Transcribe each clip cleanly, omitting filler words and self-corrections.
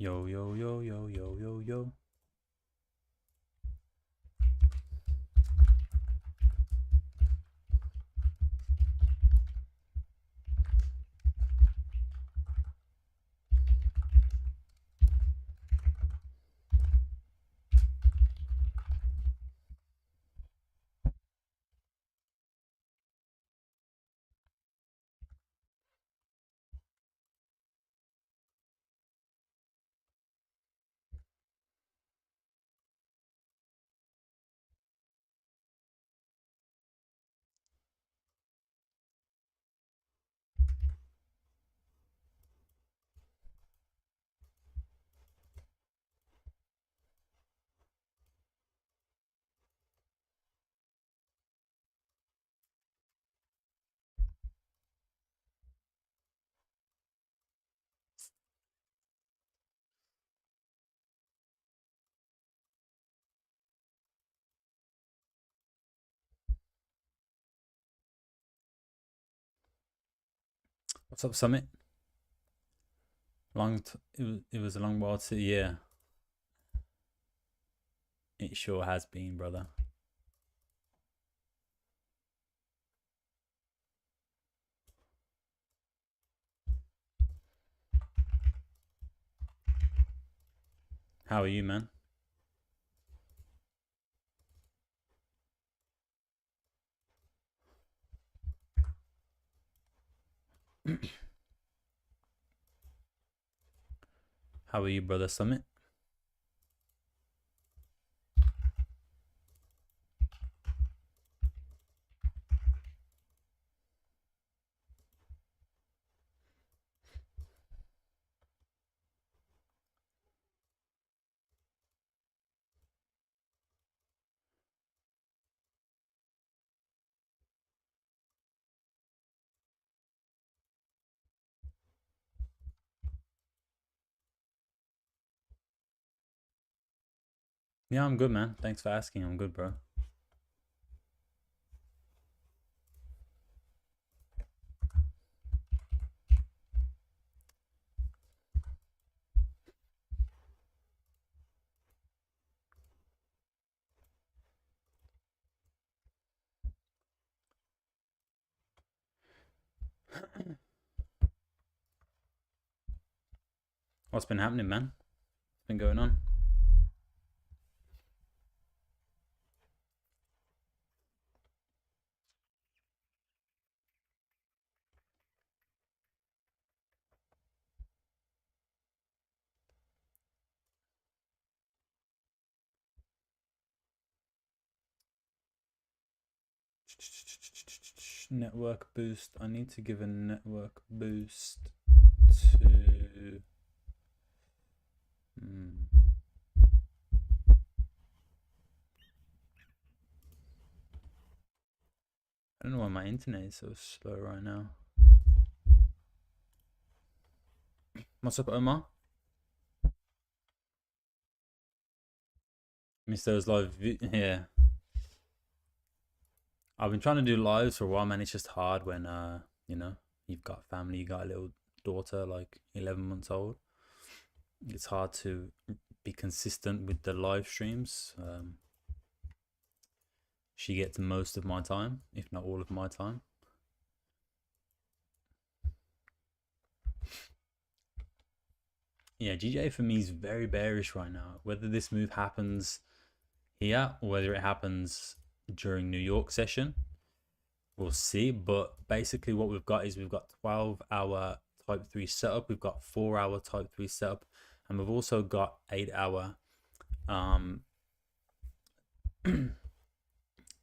Yo, yo, yo, yo, yo, yo, yo. What's up, Summit? It was a long while to, yeah. It sure has been, brother. How are you, man? How are you, brother Summit? Yeah, I'm good, man. Thanks for asking. I'm good, bro. What's been happening, man? What's been going on? Network boost. I need to give a network boost to... I don't know why my internet is so slow right now. What's up, Omar? Missed those live, yeah. I've been trying to do lives for a while, man. It's just hard when you know, you've got family, you got a little daughter like 11 months old. It's hard to be consistent with the live streams. She gets most of my time, if not all of my time. Yeah, GJ for me is very bearish right now. Whether this move happens here or whether it happens during New York session, we'll see. But basically what we've got is we've got 12-hour type 3 setup, we've got 4-hour type 3 setup, and we've also got 8-hour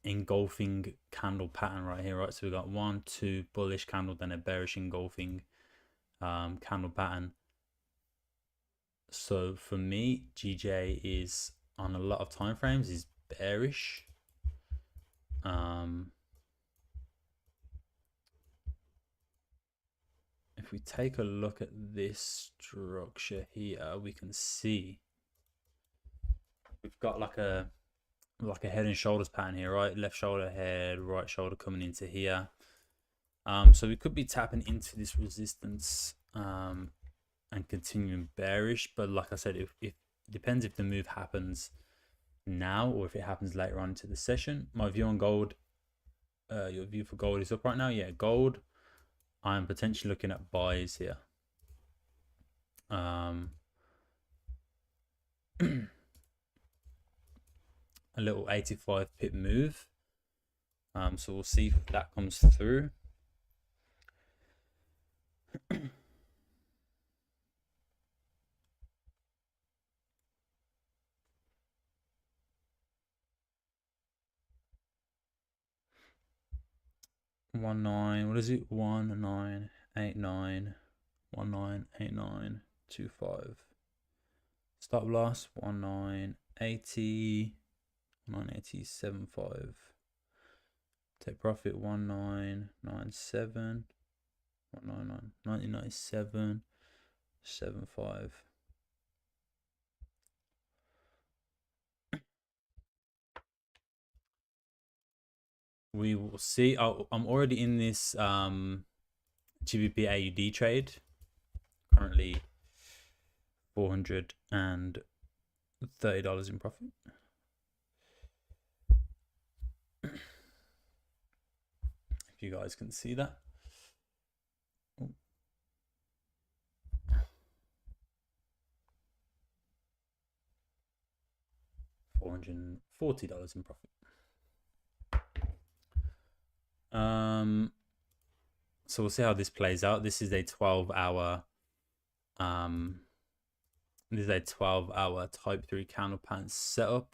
engulfing candle pattern right here, right? So we've got 1, 2 bullish candle, then a bearish engulfing candle pattern. So for me, GJ is on a lot of time frames is bearish. If we take a look at this structure here, we can see we've got like a head and shoulders pattern here, right? Left shoulder, head, right shoulder coming into here. So we could be tapping into this resistance and continuing bearish. But like I said, if it depends if the move happens now or if it happens later on into the session. My view on gold, your view for gold is up right now. Yeah, gold, I'm potentially looking at buys here. A little 85 pip move. So we'll see if that comes through. What is it? 1989, 198925. Stop loss 1980, 1980.75. Take profit 1997, 1997.75. We will see. I'm already in this GBP AUD trade. Currently $430 in profit. If you guys can see that. Oh. $440 in profit. So we'll see how this plays out. This is a 12-hour this is a 12-hour type 3 candle pattern setup.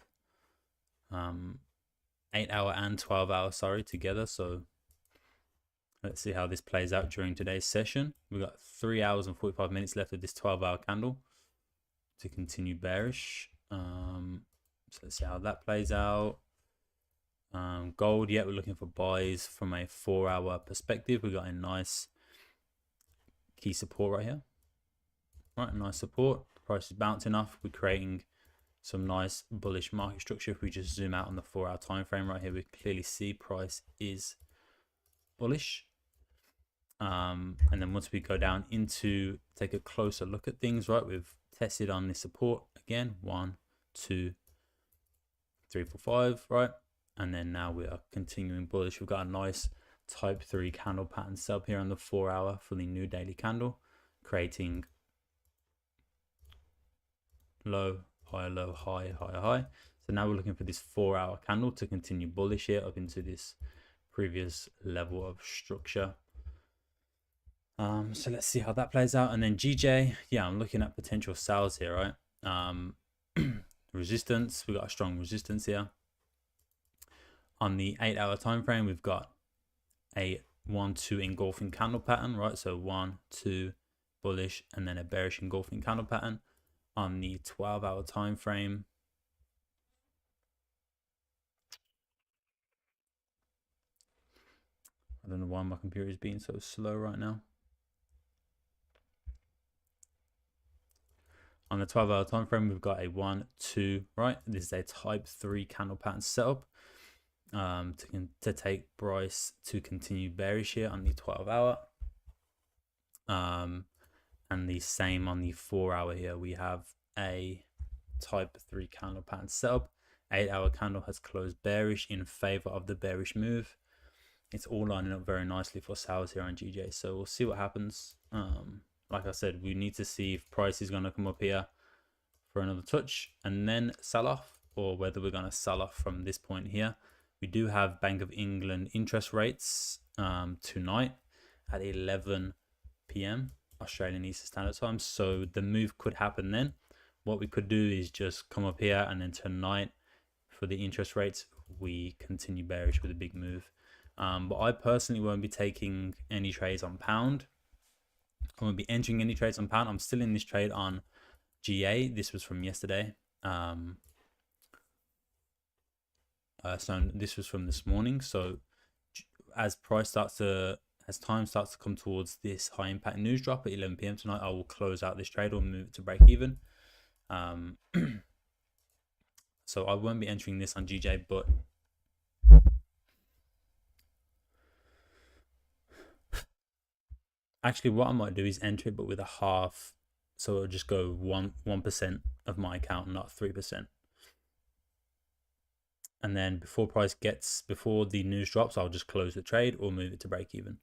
8-hour and 12-hour, sorry, together. So let's see how this plays out during today's session. We've got 3 hours and 45 minutes left of this 12-hour candle to continue bearish. So let's see how that plays out. Gold, yeah, we're looking for buys from a 4-hour perspective. We got a nice key support right here. Right, nice support. The price is bouncing off. We're creating some nice bullish market structure. If we just zoom out on the 4-hour time frame right here, we clearly see price is bullish. And then once we go down into take a closer look at things, right, we've tested on this support again, 1, 2, 3, 4, 5, right, and then now we are continuing bullish. We've got a nice type 3 candle pattern set up here on the 4-hour for the new daily candle, creating low, high, low, high, high, high. So now we're looking for this 4-hour candle to continue bullish here up into this previous level of structure. So let's see how that plays out. And then GJ, yeah, I'm looking at potential sales here, right? Resistance, we got a strong resistance here. On the 8-hour time frame, we've got a 1-2 engulfing candle pattern, right? So 1, 2 bullish, and then a bearish engulfing candle pattern. On the 12-hour time frame, I don't know why my computer is being so slow right now. On the 12-hour time frame, we've got a 1, 2, right? This is a type 3 candle pattern setup to take price to continue bearish here on the 12-hour. And the same on the 4-hour here. We have a type 3 candle pattern setup. 8-hour candle has closed bearish in favor of the bearish move. It's all lining up very nicely for sales here on GJ. So we'll see what happens. Like I said, we need to see if price is going to come up here for another touch and then sell off, or whether we're going to sell off from this point here. We do have Bank of England interest rates tonight at 11 p.m. Australian Eastern Standard Time. So the move could happen then. What we could do is just come up here, and then tonight for the interest rates, we continue bearish with a big move. But I personally won't be taking any trades on pound. I won't be entering any trades on pound. I'm still in this trade on GA. This was from yesterday. So this was from this morning. So as time starts to come towards this high impact news drop at 11 p.m. tonight, I will close out this trade or move it to break even. So I won't be entering this on GJ, but actually what I might do is enter it, but with a half So it'll just go 1% of my account, not 3%. And then before the news drops, I'll just close the trade or move it to break even.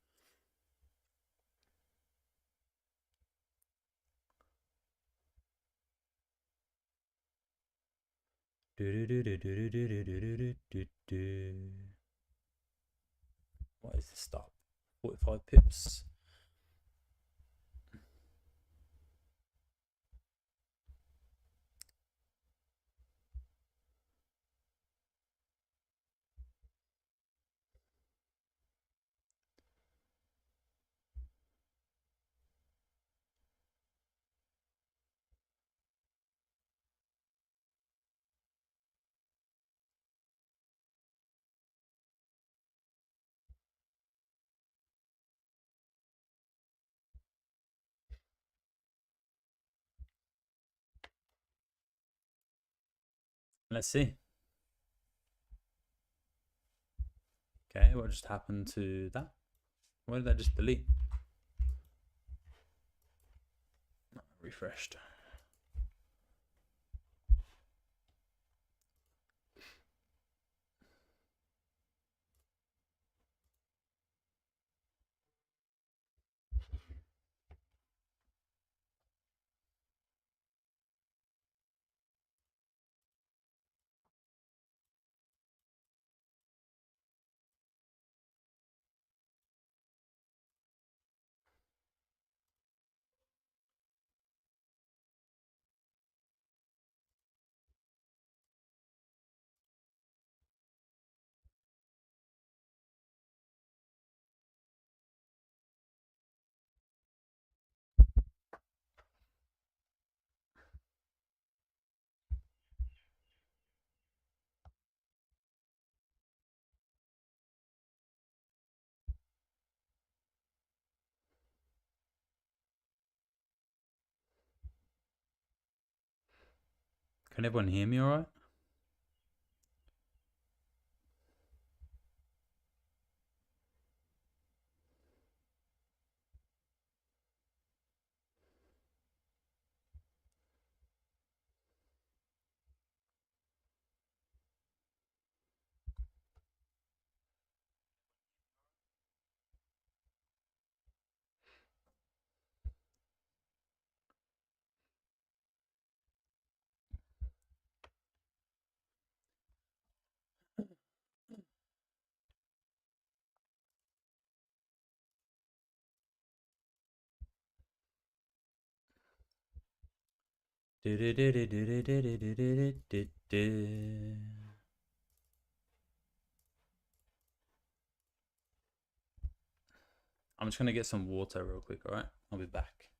What is the stop? 45 pips. Let's see. Okay, what just happened to that? Why did that just delete? Refreshed. Can everyone hear me all right? I'm just gonna get some water real quick, all right? I'll be back.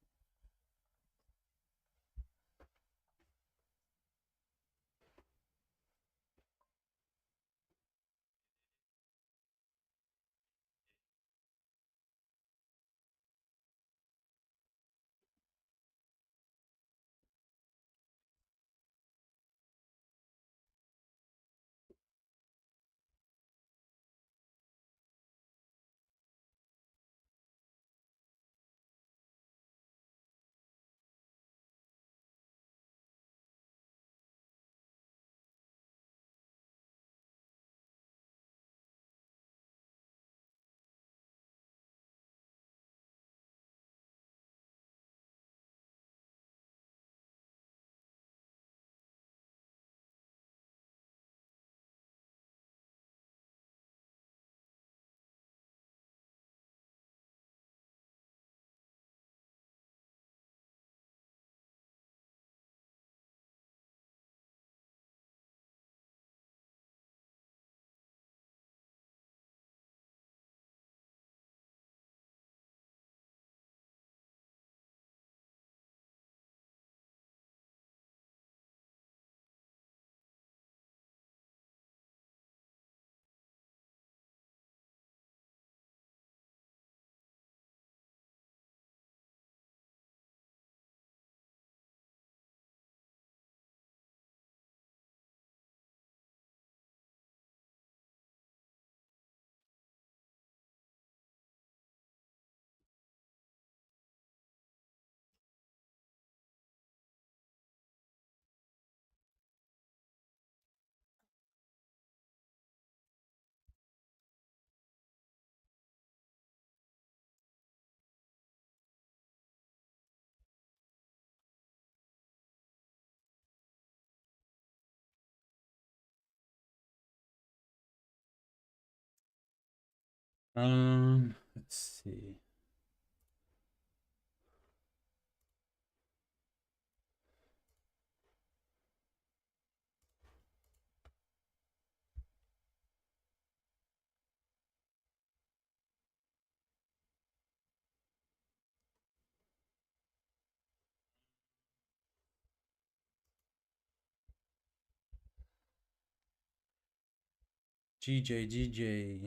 Let's see. GJ. GJ.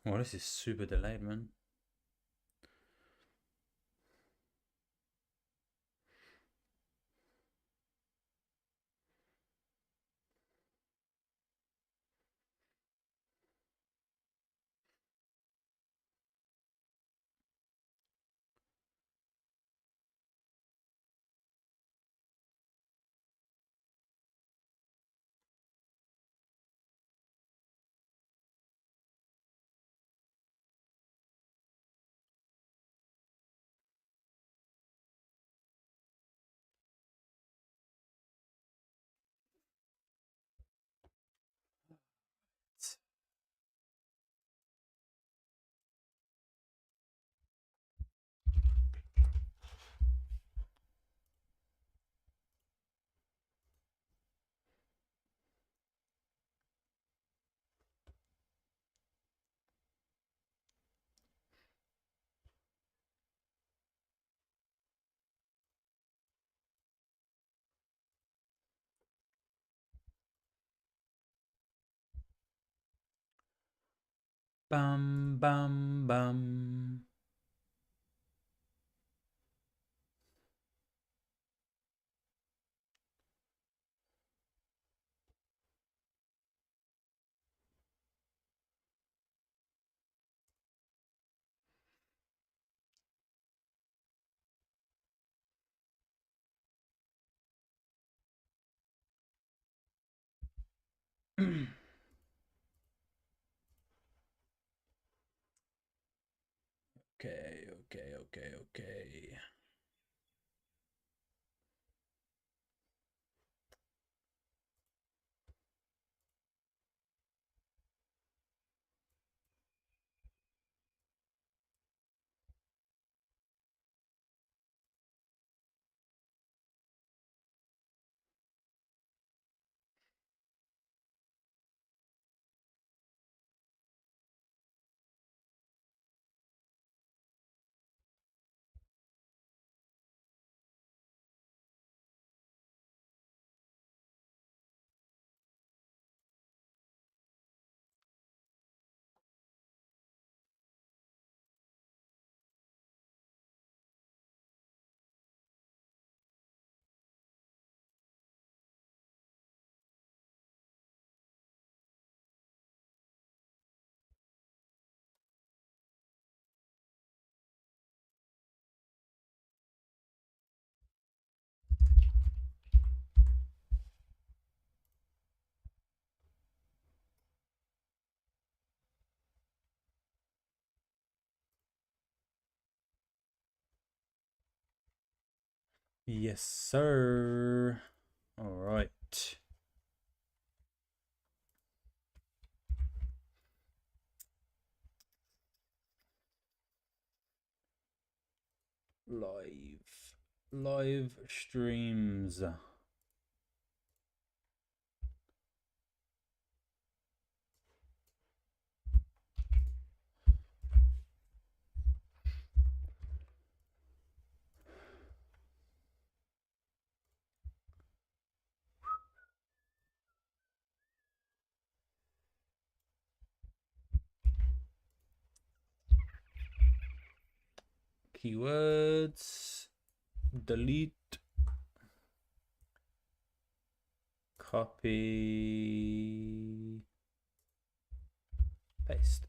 Oh, this is super delayed, man. Bam, bam, bam. Okay. Yes, sir. All right. Live streams. Keywords. Delete. Copy. Paste.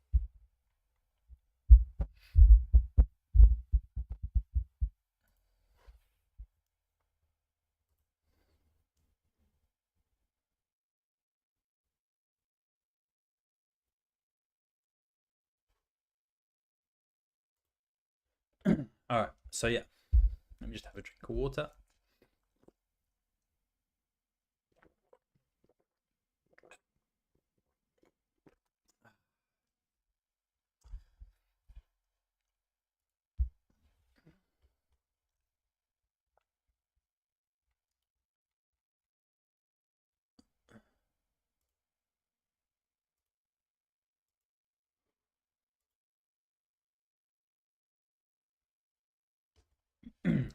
All right, so yeah, let me just have a drink of water.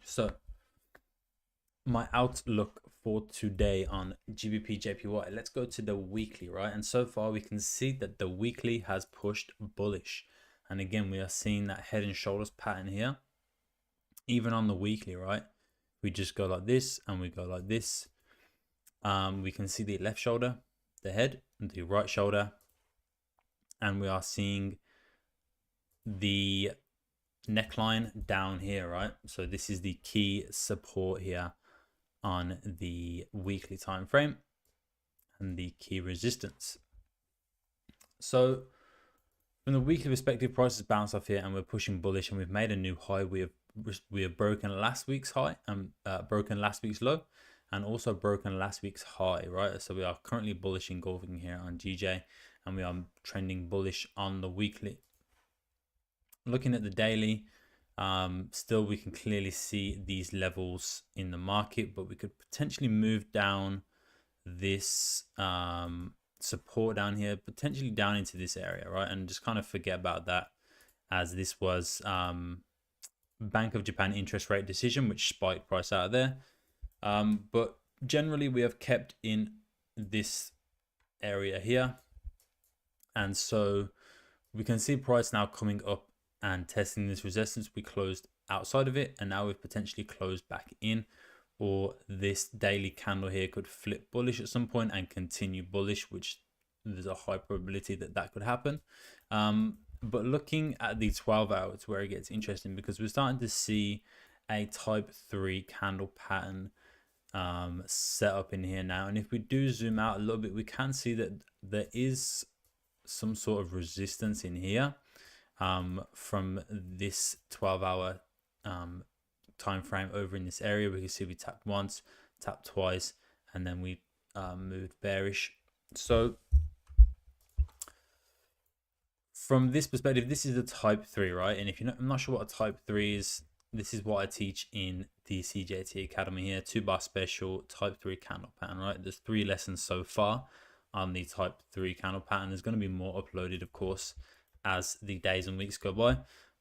So my outlook for today on gbpjpy, let's go to the weekly, right? And so far we can see that the weekly has pushed bullish, and again we are seeing that head and shoulders pattern here. Even on the weekly, right, we just go like this and we go like this. We can see the left shoulder, the head, the right shoulder, and we are seeing the neckline down here, right? So this is the key support here on the weekly time frame and the key resistance. So from the weekly perspective, prices bounce off here and we're pushing bullish, and we've made a new high. We have broken last week's high and broken last week's low, and also broken last week's high, right? So we are currently bullish engulfing here on GJ, and we are trending bullish on the weekly. Looking at the daily, still we can clearly see these levels in the market, but we could potentially move down this support down here, potentially down into this area, right? And just kind of forget about that, as this was Bank of Japan interest rate decision, which spiked price out of there. But generally we have kept in this area here, and so we can see price now coming up and testing this resistance. We closed outside of it, and now we've potentially closed back in, or this daily candle here could flip bullish at some point and continue bullish, which there's a high probability that that could happen. But looking at the 12 hours, where it gets interesting, because we're starting to see a type 3 candle pattern set up in here now. And if we do zoom out a little bit, we can see that there is some sort of resistance in here from this 12-hour time frame over in this area. We can see we tapped once, tapped twice, and then we moved bearish. So from this perspective, this is the type 3, right? And if you're not, I'm not sure what a type 3 is, this is what I teach in the CJT Academy here, 2-bar special type 3 candle pattern, right? There's 3 lessons so far on the type 3 candle pattern. There's going to be more uploaded, of course, as the days and weeks go by,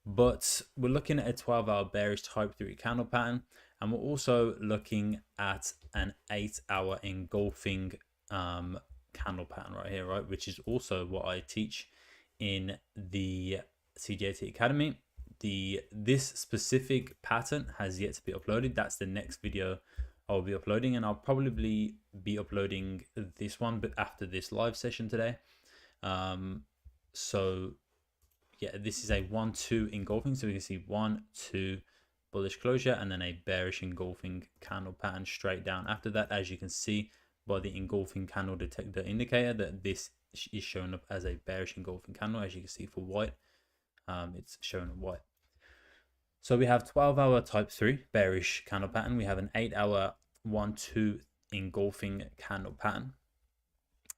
but we're looking at a 12-hour bearish type 3 candle pattern, and we're also looking at an 8-hour engulfing candle pattern right here, right, which is also what I teach in the CJT Academy. This specific pattern has yet to be uploaded. That's the next video I'll be uploading, and I'll probably be uploading this one but after this live session today. So yeah, this is a 1-2 engulfing, so we can see 1-2 bullish closure and then a bearish engulfing candle pattern straight down after that, as you can see by the engulfing candle detector indicator that this is showing up as a bearish engulfing candle. As you can see for white, it's showing white. So we have 12-hour type 3 bearish candle pattern, we have an 8-hour 1-2 engulfing candle pattern,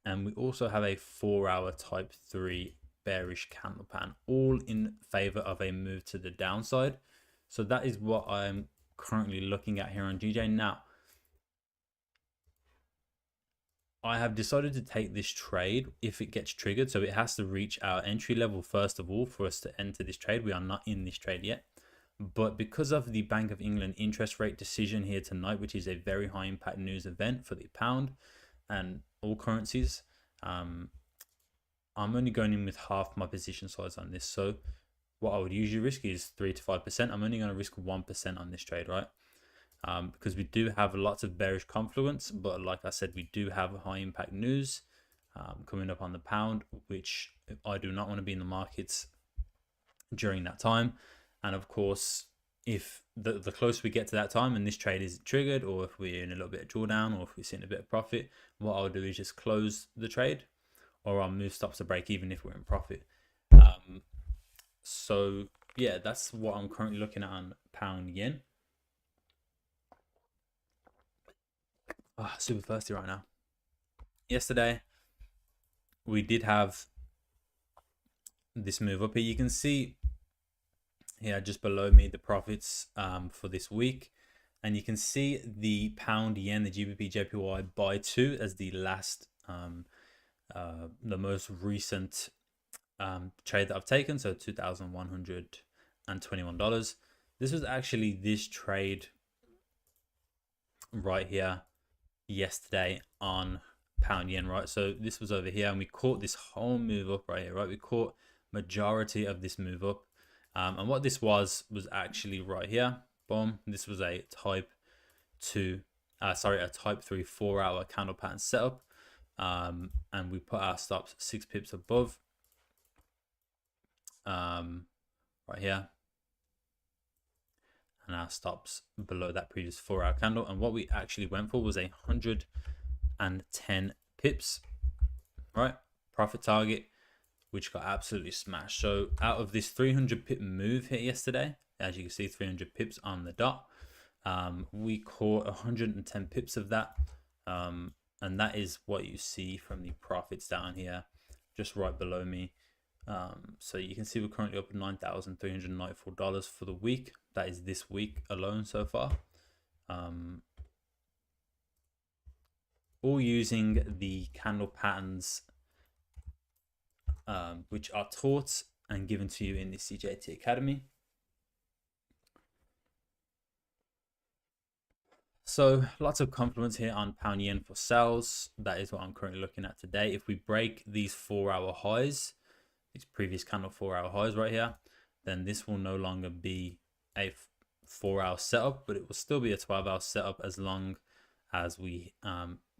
and we also have a 4-hour type 3 bearish candle pattern, all in favor of a move to the downside. So that is what I'm currently looking at here on GJ. Now I have decided to take this trade if it gets triggered, so it has to reach our entry level first of all for us to enter this trade. We are not in this trade yet, but because of the Bank of England interest rate decision here tonight, which is a very high impact news event for the pound and all currencies, I'm only going in with half my position size on this. So what I would usually risk is 3 to 5%. I'm only going to risk 1% on this trade, right? Because we do have lots of bearish confluence, but like I said, we do have high impact news coming up on the pound, which I do not want to be in the markets during that time. And of course, if the closer we get to that time and this trade is triggered, or if we're in a little bit of drawdown, or if we're seeing a bit of profit, what I'll do is just close the trade, or I'll move stops to break even if we're in profit. So yeah, that's what I'm currently looking at on pound yen. Ah, super thirsty right now. Yesterday we did have this move up here. You can see here just below me the profits for this week, and you can see the pound yen, the gbpjpy buy to as the last the most recent trade that I've taken, so $2,121. This was actually this trade right here yesterday on pound yen, right? So this was over here, and we caught this whole move up right here, right? We caught majority of this move up, and what this was actually right here. Boom! This was a type 2, sorry, a type 3 4-hour candle pattern setup, and we put our stops 6 pips above, right here, and our stops below that previous 4-hour candle. And what we actually went for was 110 pips, right? Profit target, which got absolutely smashed. So out of this 300 pip move here yesterday, as you can see, 300 pips on the dot, we caught 110 pips of that, and that is what you see from the profits down here, just right below me. So you can see we're currently up at $9,394 for the week. That is this week alone so far. All using the candle patterns which are taught and given to you in the CJT Academy. So lots of compliments here on pound yen for sales. That is what I'm currently looking at today. If we break these 4-hour highs, these previous candle 4-hour highs right here, then this will no longer be a 4-hour setup, but it will still be a 12-hour setup as long as we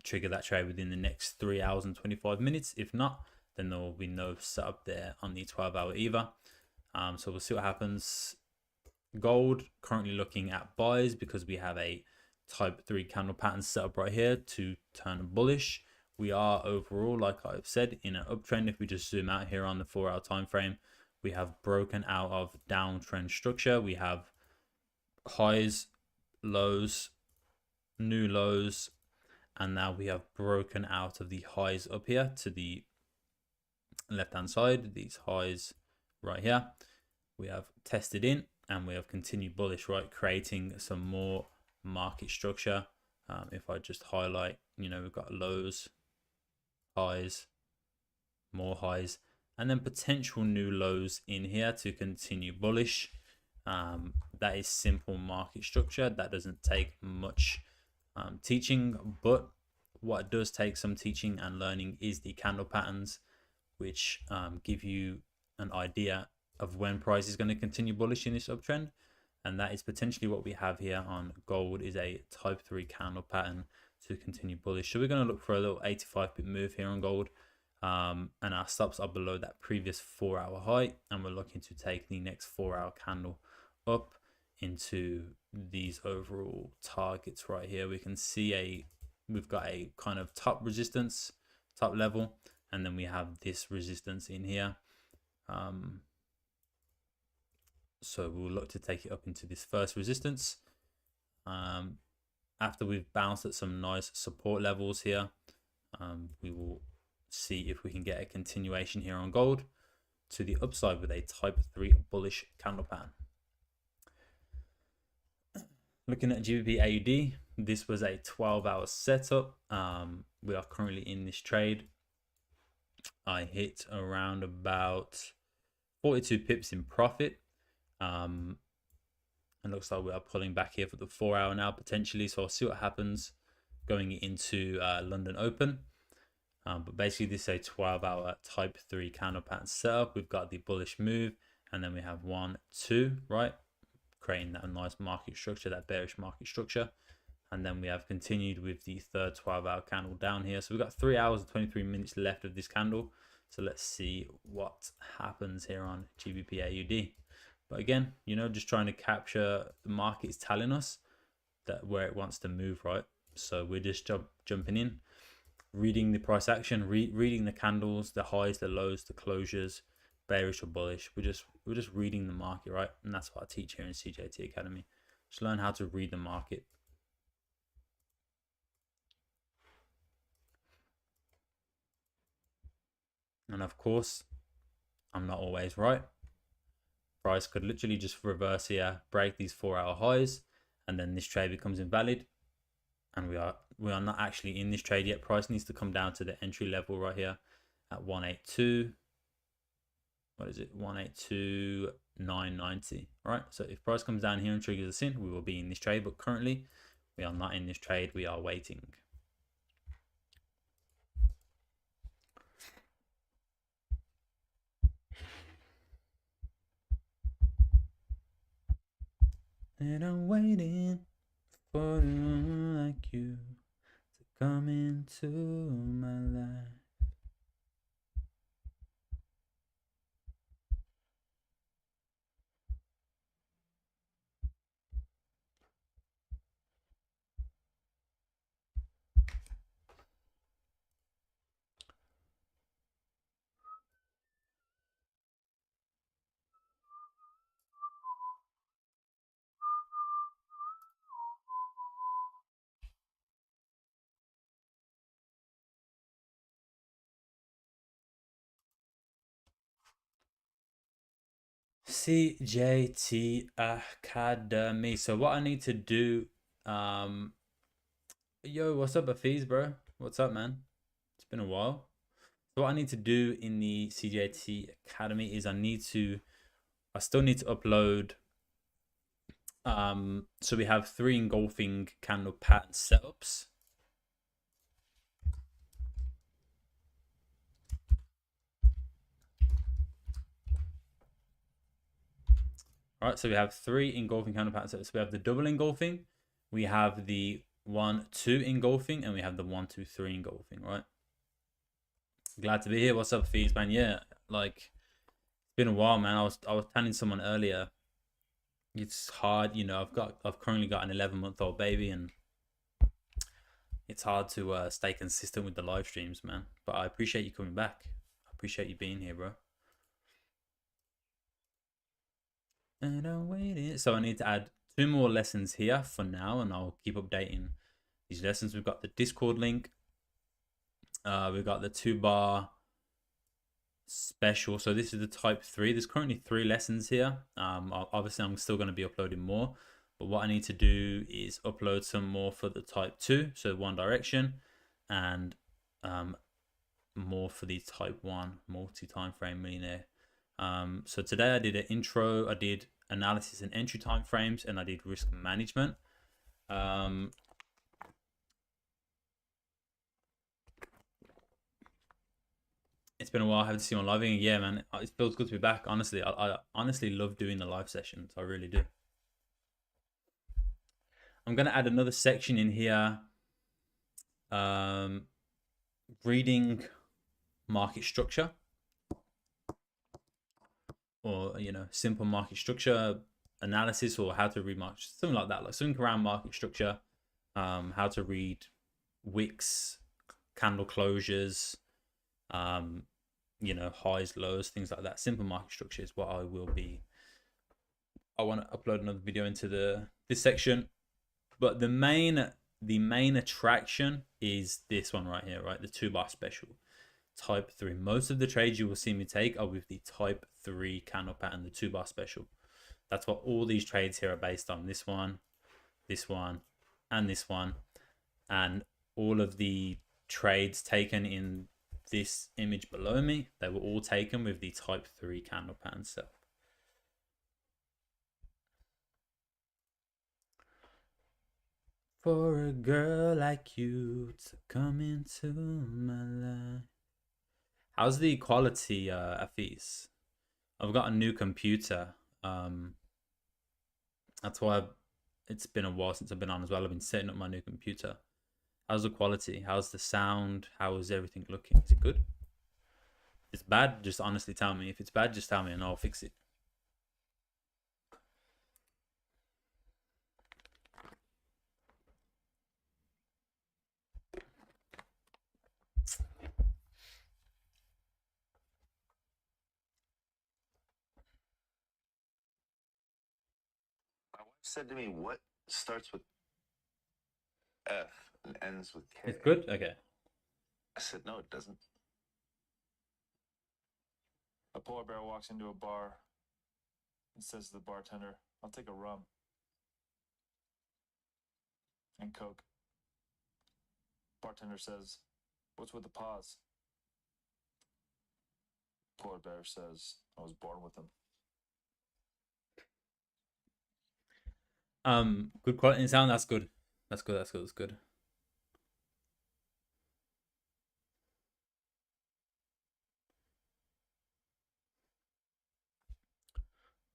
trigger that trade within the next 3 hours and 25 minutes. If not, then there will be no setup there on the 12-hour either. So we'll see what happens. Gold currently looking at buys because we have a type 3 candle pattern set up right here to turn bullish. We are overall, like I've said, in an uptrend. If we just zoom out here on the 4-hour time frame, we have broken out of downtrend structure. We have highs, lows, new lows, and now we have broken out of the highs up here to the left hand side. These highs right here, we have tested in and we have continued bullish, right, creating some more market structure. If I just highlight, you know, we've got lows, highs, more highs, and then potential new lows in here to continue bullish. That is simple market structure. That doesn't take much teaching, but what does take some teaching and learning is the candle patterns, which give you an idea of when price is going to continue bullish in this uptrend. And that is potentially what we have here on gold, is a type 3 candle pattern to continue bullish. So we're going to look for a little 85 pip move here on gold, and our stops are below that previous 4-hour high, and we're looking to take the next 4-hour candle up into these overall targets right here. We can see we've got a kind of top resistance, top level, and then we have this resistance in here. So we'll look to take it up into this first resistance. After we've bounced at some nice support levels here, we will see if we can get a continuation here on gold to the upside with a type 3 bullish candle pattern. Looking at GBP AUD, this was a 12-hour setup. We are currently in this trade. I hit around about 42 pips in profit. And looks like we are pulling back here for the 4-hour now potentially, so I'll see what happens going into London Open. But basically this is a 12-hour type 3 candle pattern setup. We've got the bullish move, and then we have 1, 2, right, creating that nice market structure, that bearish market structure. And then we have continued with the third 12-hour candle down here. So we've got 3 hours and 23 minutes left of this candle. So let's see what happens here on GBP AUD. But again, you know, just trying to capture the market's telling us that where it wants to move, right? So we're just jumping in, reading the price action, reading the candles, the highs, the lows, the closures, bearish or bullish. We're just reading the market, right? And that's what I teach here in CJT Academy. Just learn how to read the market. And of course, I'm not always right. Price could literally just reverse here, break these 4-hour highs, and then this trade becomes invalid. And we are not actually in this trade yet. Price needs to come down to the entry level right here at 182. What is it? 182.990. Right. So if price comes down here and triggers us in, we will be in this trade. But currently, we are not in this trade. We are waiting. And I'm waiting for someone like you to come into my life. CJT Academy. So what I need to do, yo, what's up, Afiz, bro? What's up, man? It's been a while. So what I need to do in the CJT Academy is I still need to upload. So we have 3 engulfing candle pattern setups. All right, so we have 3 engulfing candle pattern setups. We have the double engulfing, we have the 1-2 engulfing, and we have the 1-2-3 engulfing. Right. Glad to be here. What's up, Fees, man? Yeah, like it's been a while, man. I was telling someone earlier. It's hard, you know. I've currently got an 11-month-old baby, and it's hard to stay consistent with the live streams, man. But I appreciate you coming back. I appreciate you being here, bro. And I'm waiting. So I need to add 2 more lessons here for now, and I'll keep updating these lessons. We've got the Discord link. We've got the 2-bar special. So this is the type 3. There's currently 3 lessons here. Obviously, I'm still going to be uploading more. But what I need to do is upload some more for the type 2, so one direction, and more for the type 1 multi-time frame millionaire. So today I did an intro, I did analysis and entry time frames, and I did risk management. It's been a while. I haven't seen you on live again. Yeah, man, it feels good to be back. Honestly, I honestly love doing the live sessions. I really do. I'm gonna add another section in here. Reading market structure, or simple market structure analysis, or how to read market, something like that, like something around market structure. How to read wicks, candle closures, highs, lows, things like that. Simple market structure is what I want to upload another video into this section. But the main attraction is this one right here, right? The 2-bar special, type 3. Most of the trades you will see me take are with the type 3 candle pattern, the 2-bar special. That's what all these trades here are based on. This one, and this one. And all of the trades taken in this image below me, they were all taken with the type 3 candle pattern setup. For a girl like you to come into my life. How's the quality, Afis? I've got a new computer. That's why it's been a while since I've been on as well. I've been setting up my new computer. How's the quality? How's the sound? How is everything looking? Is it good? If it's bad, just honestly tell me. If it's bad, just tell me and I'll fix it. said to me, what starts with F and ends with K? It's good? Okay. I said, no, it doesn't. A polar bear walks into a bar and says to the bartender, "I'll take a rum and Coke." Bartender says, "What's with the pause?" Polar bear says, "I was born with them." Good quality in sound. That's good. That's good. That's good. That's good.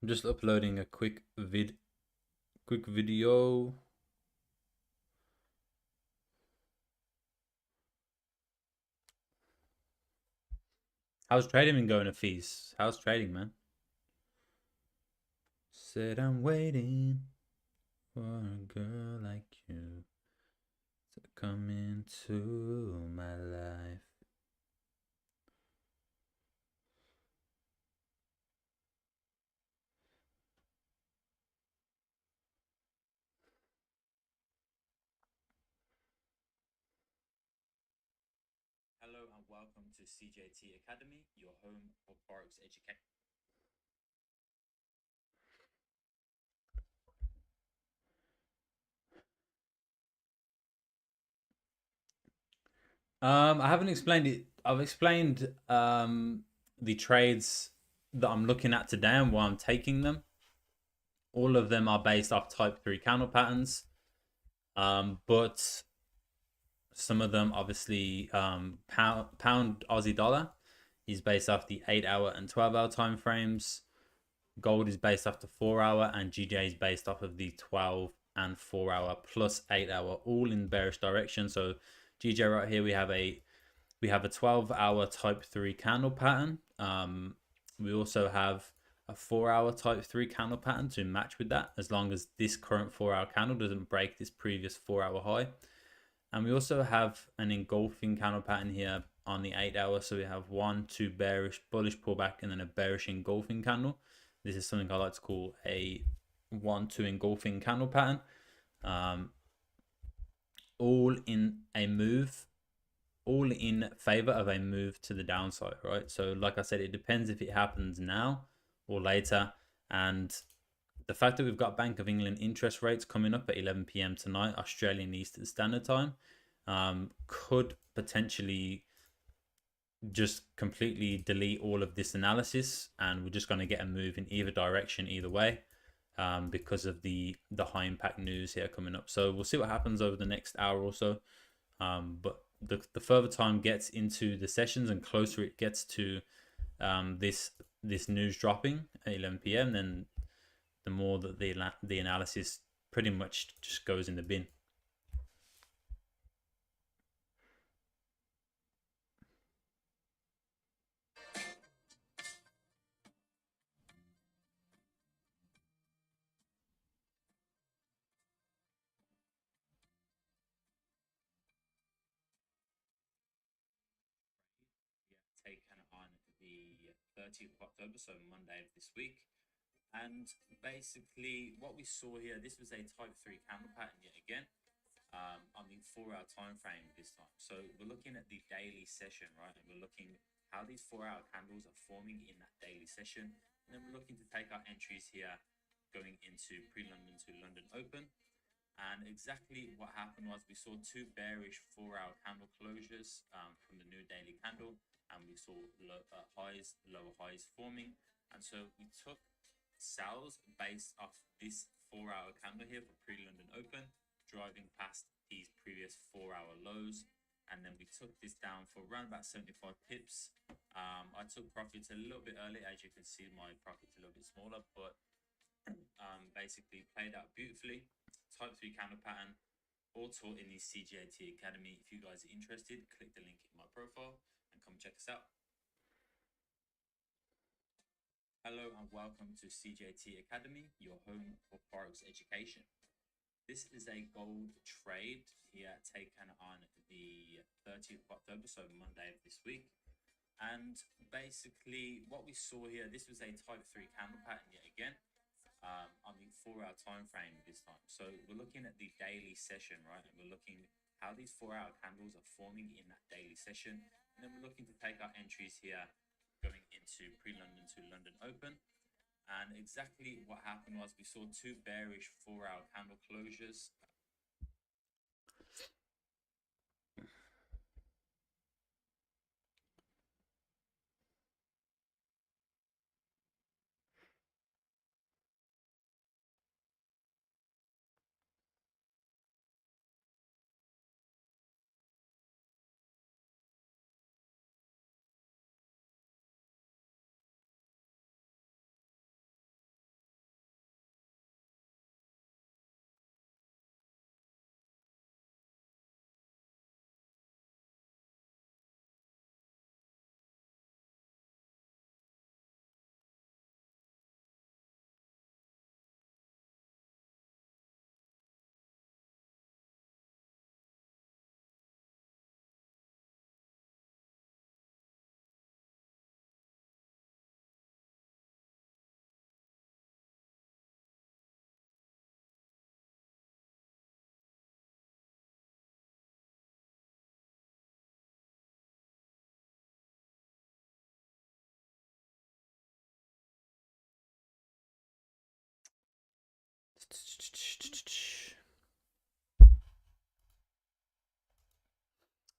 I'm just uploading a quick video. How's trading been going at fees? How's trading, man? Said I'm waiting for a girl like you to come into my life. Hello and welcome to CJT Academy, your home of Forex education. I haven't explained it. I've explained the trades that I'm looking at today and why I'm taking them. All of them are based off type 3 candle patterns. But some of them, obviously, pound Aussie dollar is based off the 8-hour and 12-hour time frames. Gold is based off the 4-hour, and GJ is based off of the 12 and 4-hour plus 8-hour, all in bearish direction. So GJ right here, we have a 12-hour type 3 candle pattern. We also have a 4-hour type 3 candle pattern to match with that, as long as this current 4-hour candle doesn't break this previous 4-hour high. And we also have an engulfing candle pattern here on the 8-hour. So we have 1, 2 bearish, bullish pullback, and then a bearish engulfing candle. This is something I like to call a 1, 2 engulfing candle pattern. All in a move, all in favor of a move to the downside, right? So like I said, it depends if it happens now or later. And the fact that we've got Bank of England interest rates coming up at 11 p.m. tonight, Australian Eastern Standard Time, could potentially just completely delete all of this analysis, and we're just going to get a move in either direction, either way, because of the high impact news here coming up. So we'll see what happens over the next hour or so. But the further time gets into the sessions and closer it gets to this news dropping at 11 p.m., then the more that the analysis pretty much just goes in the bin. Taken on the 30th of October, so Monday of this week. And basically what we saw here, this was a type 3 candle pattern yet again, on the 4-hour time frame this time. So we're looking at the daily session, right? And we're looking how these 4-hour candles are forming in that daily session. And then we're looking to take our entries here going into pre-London to London Open. And exactly what happened was we saw 2 bearish 4-hour candle closures from the new daily candle, and we saw lower highs forming. And so we took sells based off this 4-hour candle here for pre-London Open, driving past these previous 4-hour lows. And then we took this down for around about 75 pips. I took profits a little bit early. As you can see, my profits a little bit smaller, but basically played out beautifully. Type 3 candle pattern, all taught in the CJT Academy. If you guys are interested, click the link in my profile and come check us out. Hello and welcome to CJT Academy, your home for Forex education. This is a gold trade here taken on the 30th of October, so Monday of this week. And basically what we saw here, this was a type 3 candle pattern yet again. on the 4-hour time frame this time. So we're looking at the daily session, right? And we're looking how these 4-hour candles are forming in that daily session. And then we're looking to take our entries here going into pre-London to London Open. And exactly what happened was we saw two bearish 4-hour candle closures.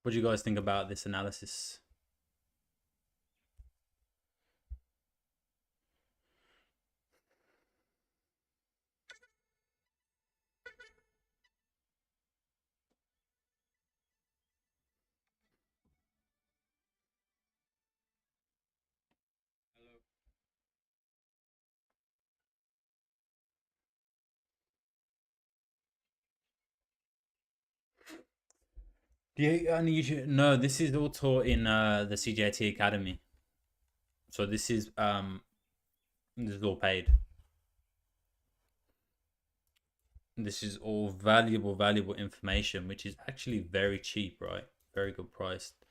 What do you guys think about this analysis? And you should no. This is all taught in the CJT Academy. So this is all paid. This is all valuable information, which is actually very cheap, right? Very good priced.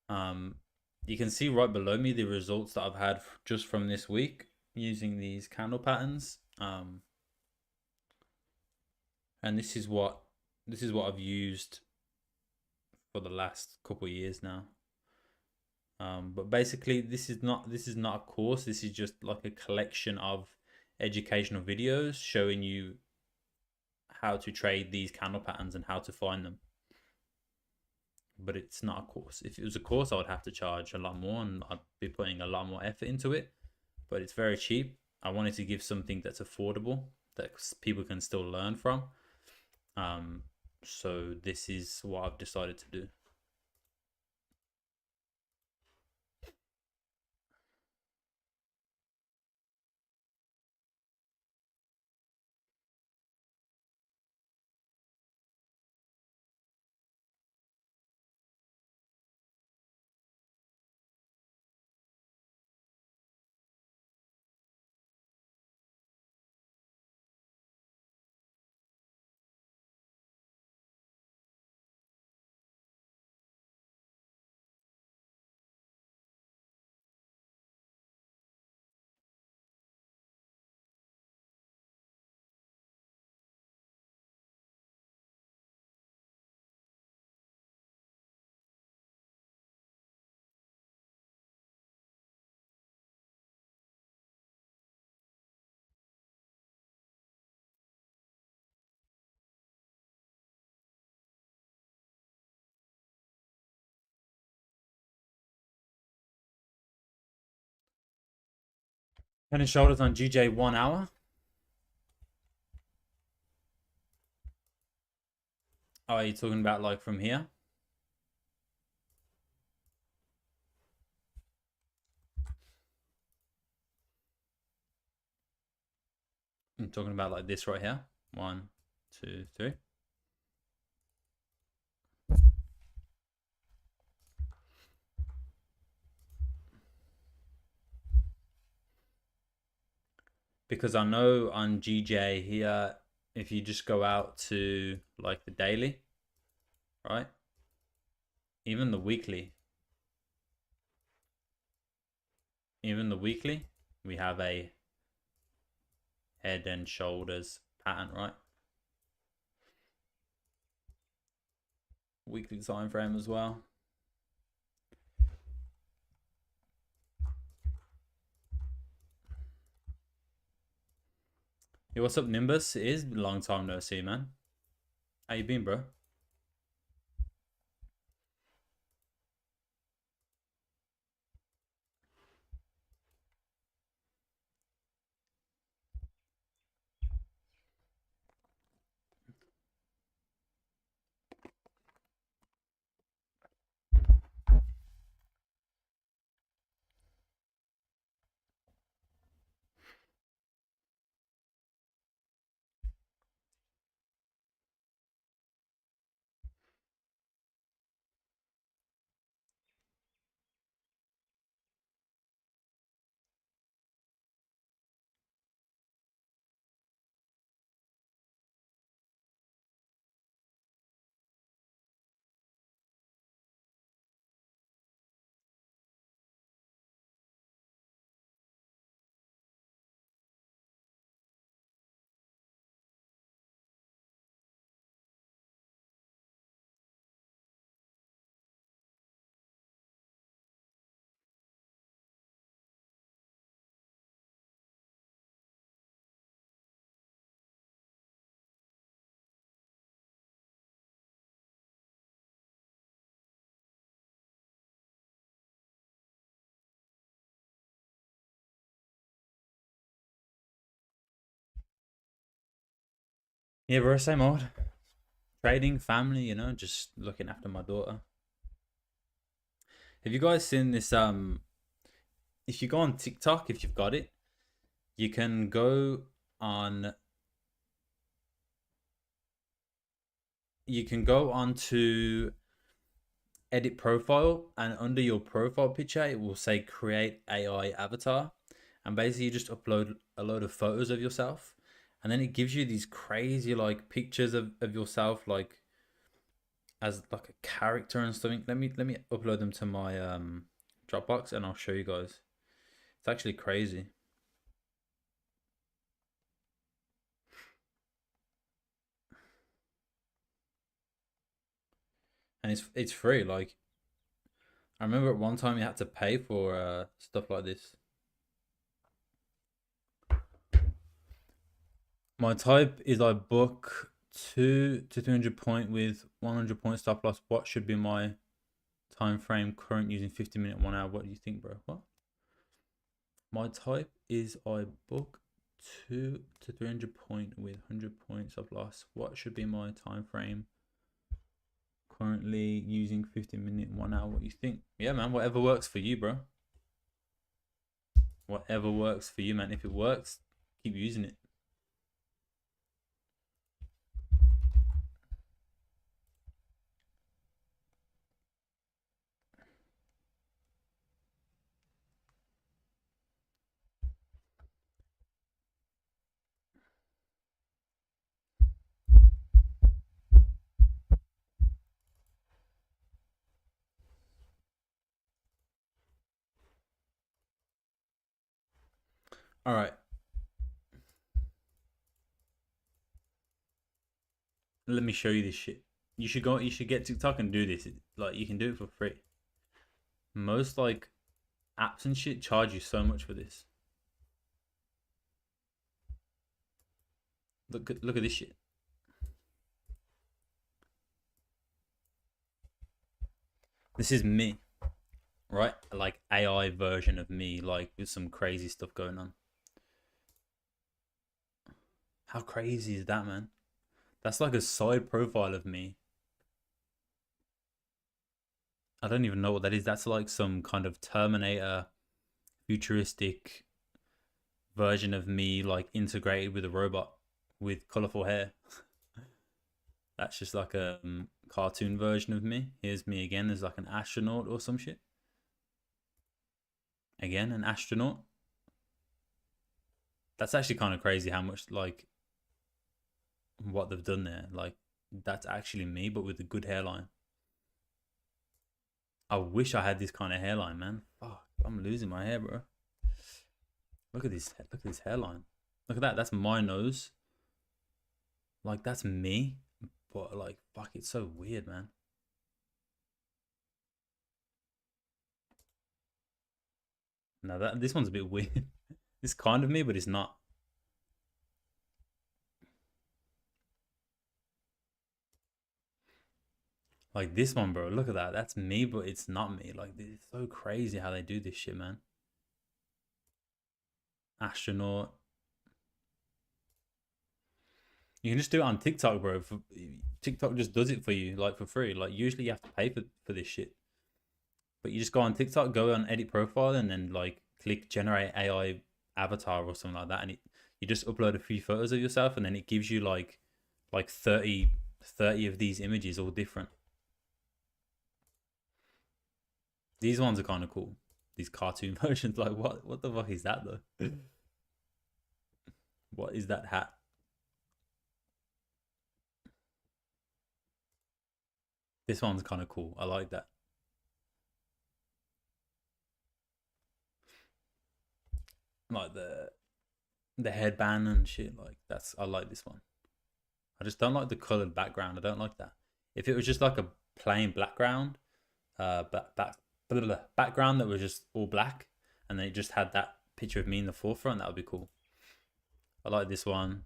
You can see right below me the results that I've had just from this week using these candle patterns. And this is what I've used for the last couple of years now. But basically this is not a course. This is just like a collection of educational videos showing you how to trade these candle patterns and how to find them. But it's not a course. If it was a course, I would have to charge a lot more and I'd be putting a lot more effort into it. But it's very cheap. I wanted to give something that's affordable that people can still learn from. So this is what I've decided to do. Head and shoulders on GJ 1 hour. Oh, are you talking about like from here? I'm talking about like this right here. 1, 2, 3. Because I know on GJ here, if you just go out to like the daily, right? Even the weekly, we have a head and shoulders pattern, right? Weekly time frame as well. Yo, what's up, Nimbus? It is a long time no see, man. How you been, bro? Yeah, bro, same old. Trading, family, you know, just looking after my daughter. Have you guys seen this? If you go on TikTok, if you've got it, you can go on. You can go on to edit profile, and under your profile picture, it will say create AI avatar, and basically you just upload a load of photos of yourself, and then it gives you these crazy like pictures of yourself, like as like a character and something. Let me upload them to my Dropbox, and I'll show you guys. It's actually crazy. And it's free. Like, I remember at one time you had to pay for stuff like this. My type is I book 2 to 300 point with 100 point stop loss. What should be my time frame current using 50-minute 1 hour? What do you think, bro? What? My type is I book 2 to 300 point with 100 points of loss. What should be my time frame currently using 50-minute 1 hour? What do you think? Yeah, man, whatever works for you, bro. Whatever works for you, man. If it works, keep using it. All right. Let me show you this shit. You should go. You should get TikTok and do this. Like, you can do it for free. Most like apps and shit charge you so much for this. Look at this shit. This is me, right? Like AI version of me, like with some crazy stuff going on. How crazy is that, man? That's like a side profile of me. I don't even know what that is. That's like some kind of Terminator futuristic version of me, like integrated with a robot with colorful hair. That's just like a cartoon version of me. Here's me again as like an astronaut or some shit. Again, an astronaut. That's actually kind of crazy how much like what they've done there. Like, that's actually me, but with a good hairline. I wish I had this kind of hairline, man. Fuck, I'm losing my hair, bro. Look at this. Look at this hairline. Look at that. That's my nose. Like, that's me. But, like, fuck, it's so weird, man. No, this one's a bit weird. It's kind of me, but it's not. Like this one, bro. Look at that. That's me, but it's not me. Like, it's so crazy how they do this shit, man. Astronaut. You can just do it on TikTok, bro. TikTok just does it for you, like, for free. Like, usually you have to pay for this shit. But you just go on TikTok, go on edit profile, and then, like, click generate AI avatar or something like that. And you just upload a few photos of yourself, and then it gives you, like 30 of these images, all different. These ones are kind of cool. These cartoon versions. Like, what the fuck is that, though? What is that hat? This one's kind of cool. I like that. Like the headband and shit. Like, I like this one. I just don't like the colored background. I don't like that. If it was just like a plain background, background that was just all black, and then it just had that picture of me in the forefront, that would be cool. I like this one.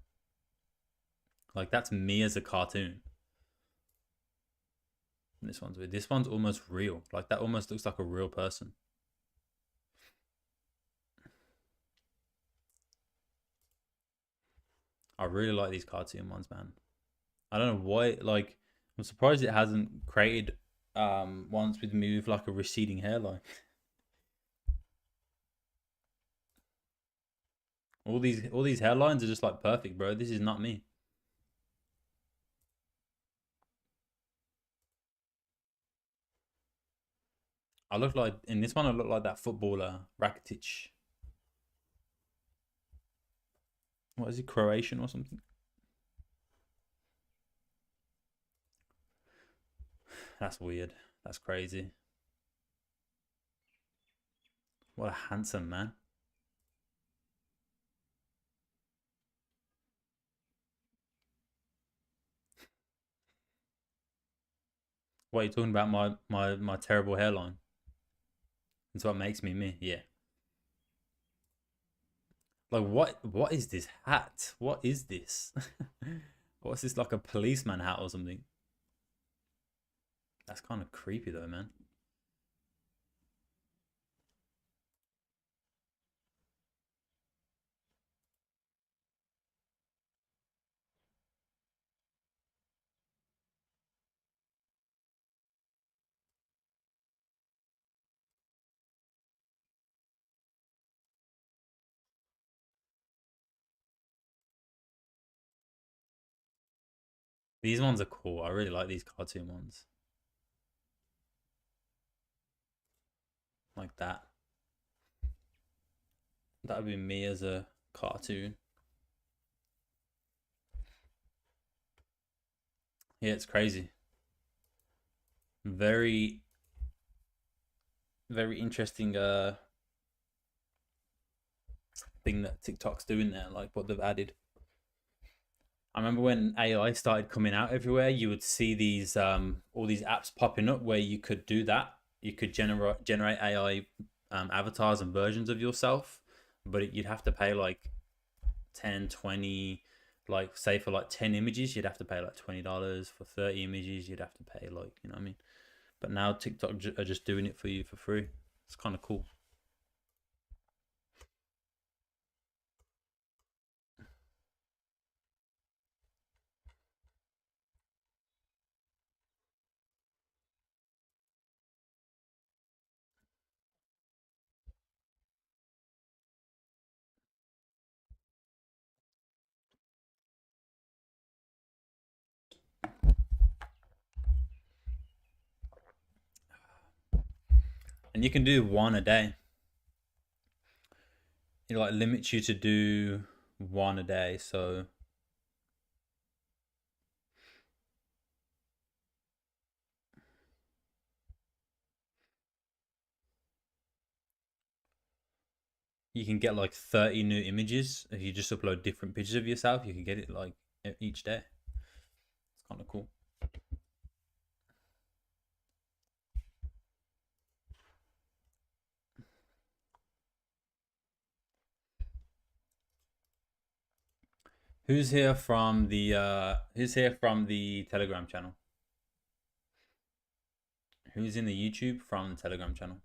Like, that's me as a cartoon. And this one's weird. This one's almost real. Like, that almost looks like a real person. I really like these cartoon ones, man. I don't know why. Like, I'm surprised it hasn't created ones with me with like a receding hairline. All these hairlines are just like perfect, bro. This is not me. I look like in this one. I look like that footballer Rakitic. What is he? Croatian or something? That's weird. That's crazy. What a handsome man. What are you talking about? My terrible hairline. It's what makes me me. Yeah. Like, what is this hat? What is this? What's this, like a policeman hat or something? That's kind of creepy though, man. These ones are cool. I really like these cartoon ones. Like that. That would be me as a cartoon. Yeah, it's crazy. Very, very interesting thing that TikTok's doing there, like what they've added. I remember when AI started coming out everywhere, you would see these all these apps popping up where you could do that. You could generate AI avatars and versions of yourself, but you'd have to pay like 10, 20, like, say for like 10 images, you'd have to pay like $20. For 30 images, you'd have to pay, like, you know what I mean? But now TikTok are just doing it for you for free. It's kind of cool. And you can do one a day. It like limits you to do one a day. So you can get like 30 new images if you just upload different pictures of yourself. You can get it like each day. It's kind of cool. Who's here from the Telegram channel? Who's in the YouTube from the Telegram channel?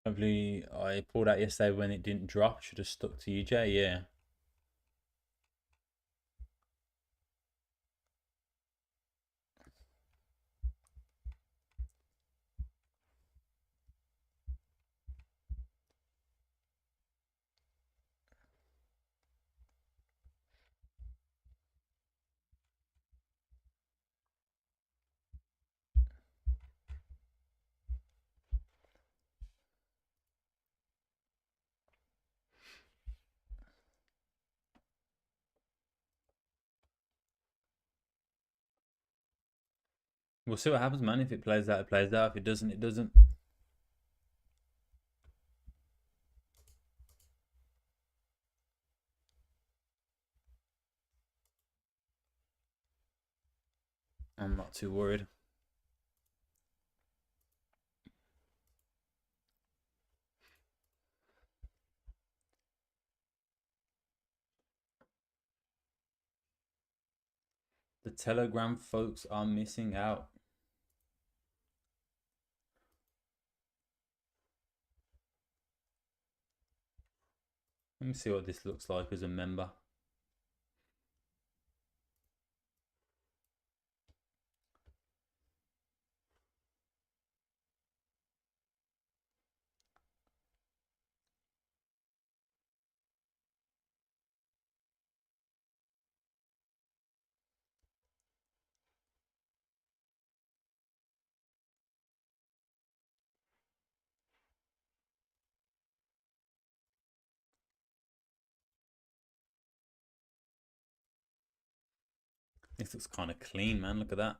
Hopefully, I pulled out yesterday when it didn't drop. Should have stuck to UJ. Yeah. We'll see what happens, man. If it plays out, it plays out. If it doesn't, it doesn't. I'm not too worried. The Telegram folks are missing out. Let me see what this looks like as a member. This looks kind of clean, man. Look at that.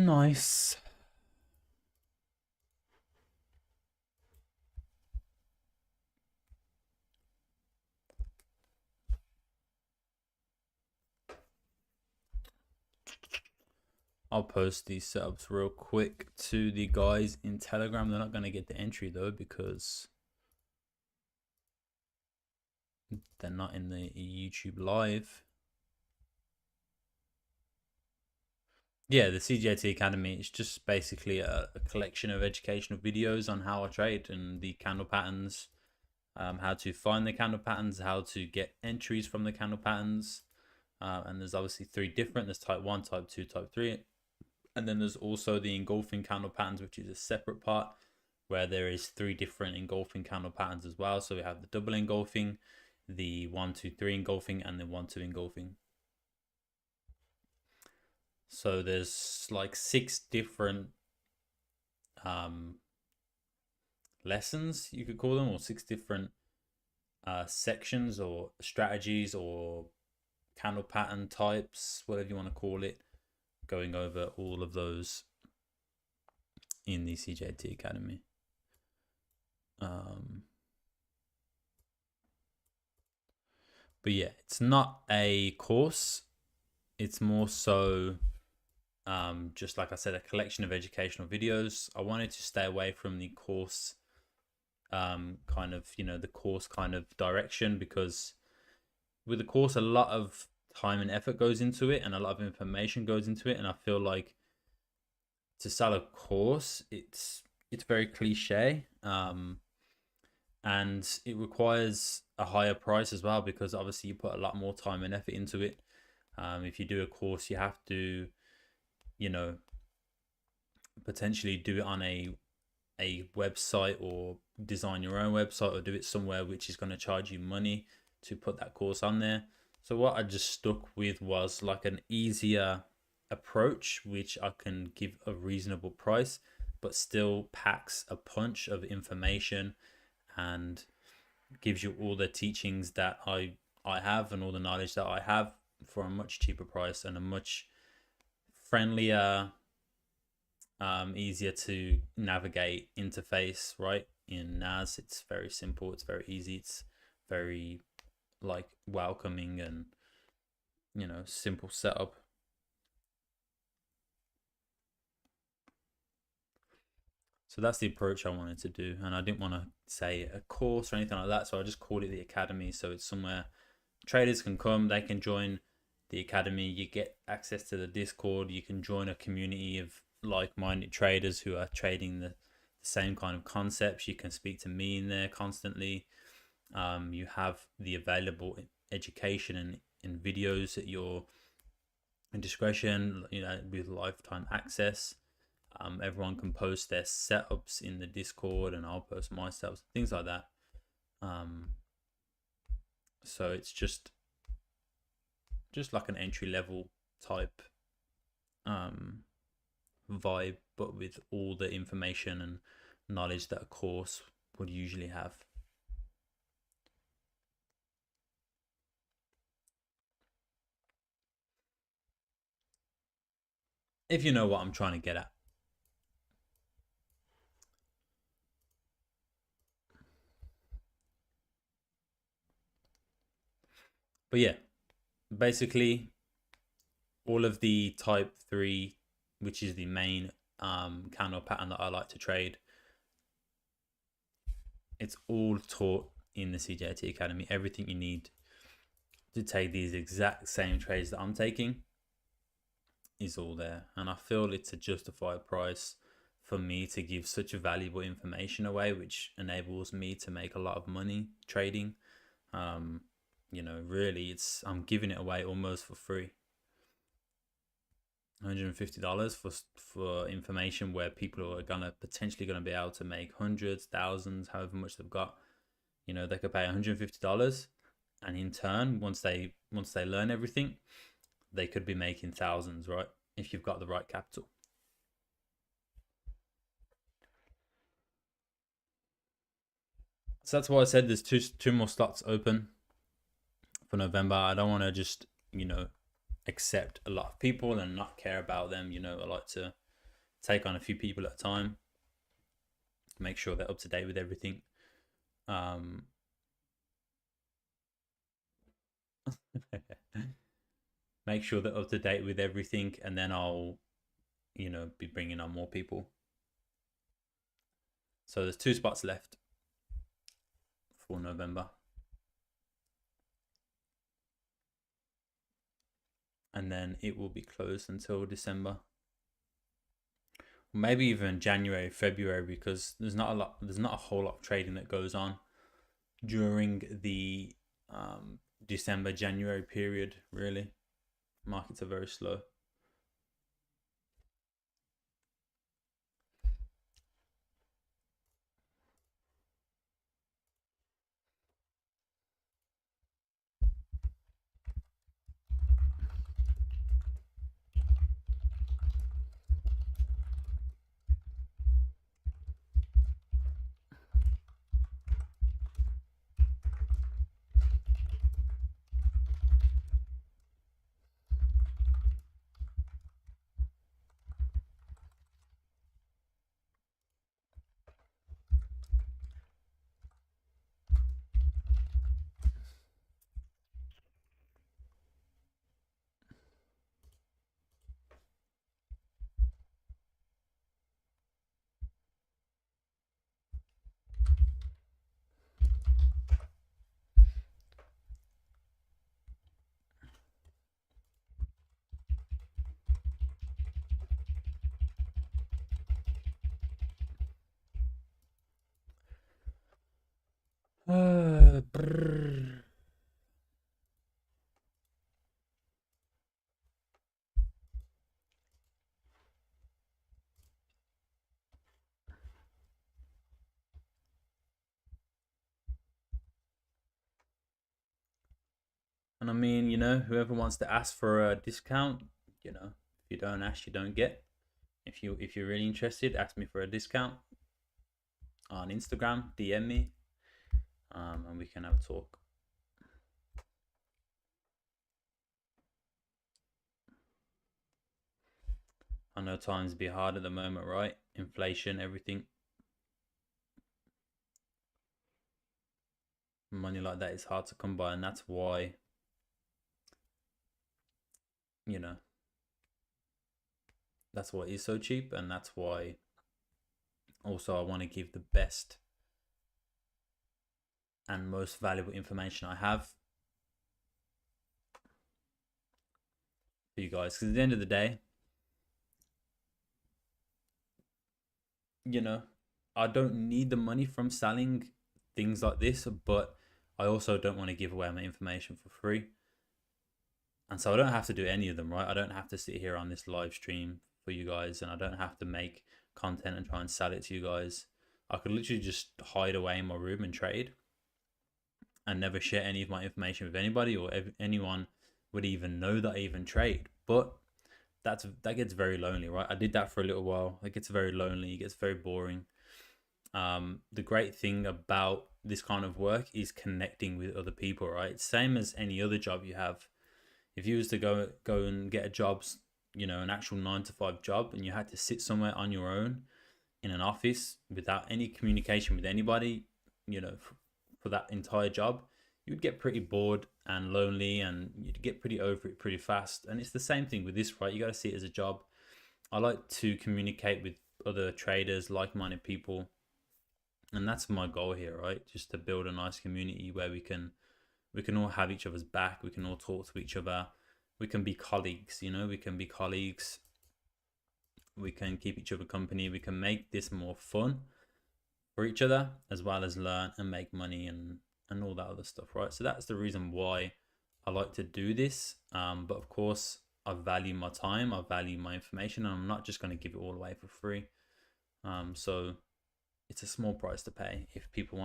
Nice. I'll post these setups real quick to the guys in Telegram. They're not going to get the entry though because they're not in the YouTube live. Yeah, the CGT Academy is just basically a collection of educational videos on how I trade and the candle patterns, how to find the candle patterns, how to get entries from the candle patterns. And there's obviously 3 different. There's type 1, type 2, type 3. And then there's also the engulfing candle patterns, which is a separate part where there is 3 different engulfing candle patterns as well. So we have the double engulfing, the 1, 2, 3 engulfing, and the 1, 2 engulfing. So there's like 6 different lessons, you could call them, or 6 different sections or strategies or candle pattern types, whatever you want to call it, going over all of those in the CJT Academy. But yeah, it's not a course. It's more so just like I said, a collection of educational videos. I wanted to stay away from the course kind of, the course kind of direction, because with the course a lot of time and effort goes into it and a lot of information goes into it, and I feel like to sell a course, it's very cliche, and it requires a higher price as well, because obviously you put a lot more time and effort into it. If you do a course, you have to, potentially do it on a website, or design your own website, or do it somewhere which is going to charge you money to put that course on there. So what I just stuck with was like an easier approach, which I can give a reasonable price, but still packs a punch of information and gives you all the teachings that I have and all the knowledge that I have for a much cheaper price and a much friendlier, easier to navigate interface, right? In NAS, it's very simple, it's very easy, it's very like welcoming and simple setup. So that's the approach I wanted to do, and I didn't want to say a course or anything like that, so I just called it the Academy. So it's somewhere traders can come, they can join the Academy, you get access to the Discord, you can join a community of like-minded traders who are trading the same kind of concepts. You can speak to me in there constantly. You have the available education and videos at your discretion, with lifetime access. Everyone can post their setups in the Discord, and I'll post my setups, things like that. So it's just like an entry level type vibe, but with all the information and knowledge that a course would usually have. If you know what I'm trying to get at. But yeah, basically all of the type 3, which is the main candle pattern that I like to trade, it's all taught in the CJT Academy. Everything you need to take these exact same trades that I'm taking is all there, and I feel it's a justified price for me to give such valuable information away, which enables me to make a lot of money trading. Really, I'm giving it away almost for free. $150 for information where people are potentially gonna be able to make hundreds, thousands, however much they've got. They could pay $150, and in turn, once they learn everything, they could be making thousands, right? If you've got the right capital. So that's why I said there's two more slots open for November. I don't want to just accept a lot of people and not care about them. I like to take on a few people at a time, make sure they're up to date with everything. Make sure they're up to date with everything, and then I'll, be bringing on more people. So there's 2 spots left for November. And then it will be closed until December. Maybe even January, February, because there's not a whole lot of trading that goes on during the December, January period, really. Markets are very slow. And I mean, whoever wants to ask for a discount, if you don't ask, you don't get. If you're really interested, ask me for a discount on Instagram, DM me, and we can have a talk. I know times be hard at the moment, right? Inflation, everything. Money like that is hard to come by, and that's why, that's why it's so cheap, and that's why also I want to give the best and most valuable information I have for you guys. Because at the end of the day, I don't need the money from selling things like this, but I also don't want to give away my information for free. And so I don't have to do any of them, right? I don't have to sit here on this live stream for you guys, and I don't have to make content and try and sell it to you guys. I could literally just hide away in my room and trade and never share any of my information with anybody, or anyone would even know that I even trade. But that gets very lonely, right? I did that for a little while. It gets very lonely. It gets very boring. The great thing about this kind of work is connecting with other people, right? Same as any other job you have. If you was to go and get a job, an actual 9 to 5 job, and you had to sit somewhere on your own in an office without any communication with anybody, for that entire job, you would get pretty bored and lonely, and you'd get pretty over it pretty fast. And it's the same thing with this, right? You got to see it as a job. I like to communicate with other traders, like-minded people, and that's my goal here, right? Just to build a nice community where we can all have each other's back. We can all talk to each other. We can be colleagues, we can be colleagues. We can keep each other company. We can make this more fun for each other, as well as learn and make money and all that other stuff, right? So that's the reason why I like to do this. But of course, I value my time. I value my information, and I'm not just going to give it all away for free. So it's a small price to pay if people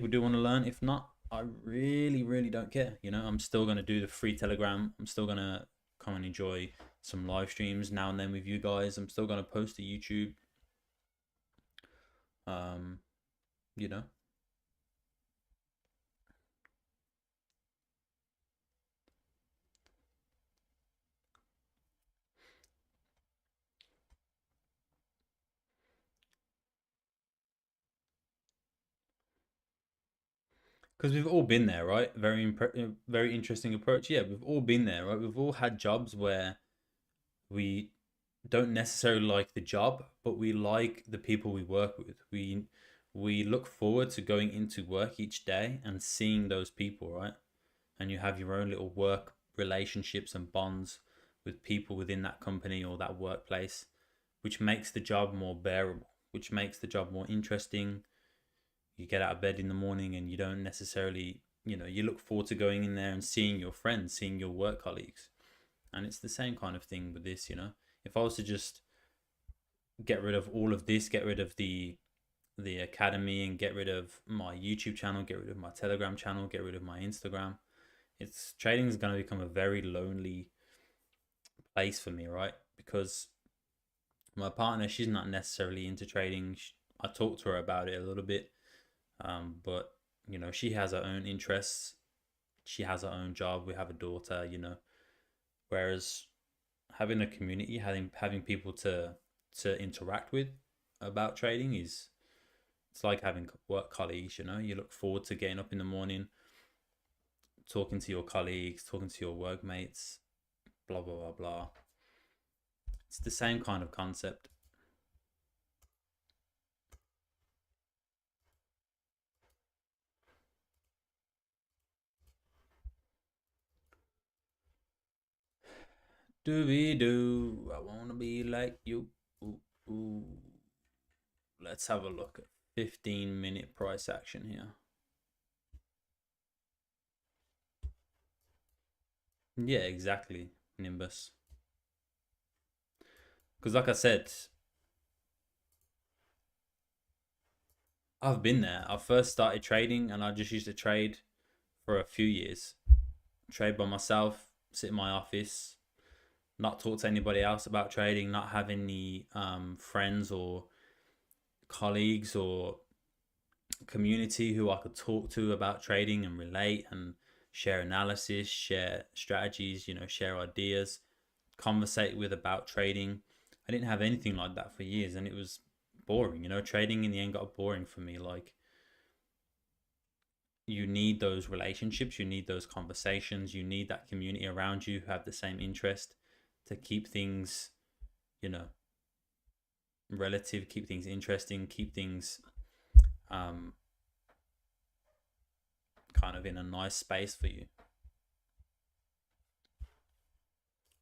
do want to learn. If not, I really, really don't care. I'm still going to do the free Telegram. I'm still going to come and enjoy some live streams now and then with you guys. I'm still going to post to YouTube. You know. because we've all been there, right? Very interesting approach. Yeah, we've all been there, right? We've all had jobs where we don't necessarily like the job, but we like the people we work with. We look forward to going into work each day and seeing those people, right? And you have your own little work relationships and bonds with people within that company or that workplace, which makes the job more bearable, which makes the job more interesting. You get out of bed in the morning and you don't necessarily, you look forward to going in there and seeing your friends, seeing your work colleagues. And it's the same kind of thing with this. If I was to just get rid of all of this, get rid of the academy and get rid of my YouTube channel, get rid of my Telegram channel, get rid of my Instagram, trading is going to become a very lonely place for me, right? Because my partner, she's not necessarily into trading. I talked to her about it a little bit, but she has her own interests. She has her own job. We have a daughter. Whereas having a community, having people to interact with about trading it's like having work colleagues. You look forward to getting up in the morning, talking to your colleagues, talking to your workmates, blah blah blah blah. It's the same kind of concept. Doobie doo, I wanna be like you. Ooh, ooh. Let's have a look at 15-minute price action here. Yeah, exactly, Nimbus. Because like I said, I've been there. I first started trading and I just used to trade for a few years. Trade by myself, sit in my office, not talk to anybody else about trading, not have any friends or colleagues or community who I could talk to about trading and relate and share analysis, share strategies, share ideas, conversate with about trading. I didn't have anything like that for years and it was boring. Trading in the end got boring for me. Like, you need those relationships, you need those conversations, you need that community around you who have the same interest to keep things, you know, relative, keep things interesting, keep things kind of in a nice space for you.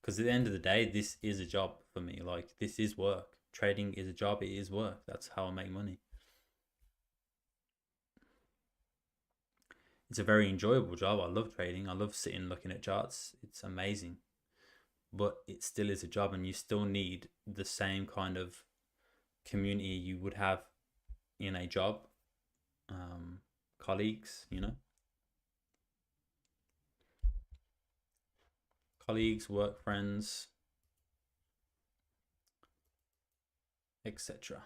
Because at the end of the day, this is a job for me. Like, this is work. Trading is a job, it is work. That's how I make money. It's a very enjoyable job. I love trading. I love sitting looking at charts. It's amazing. But it still is a job, and you still need the same kind of community you would have in a job. Colleagues, colleagues, work friends, etc.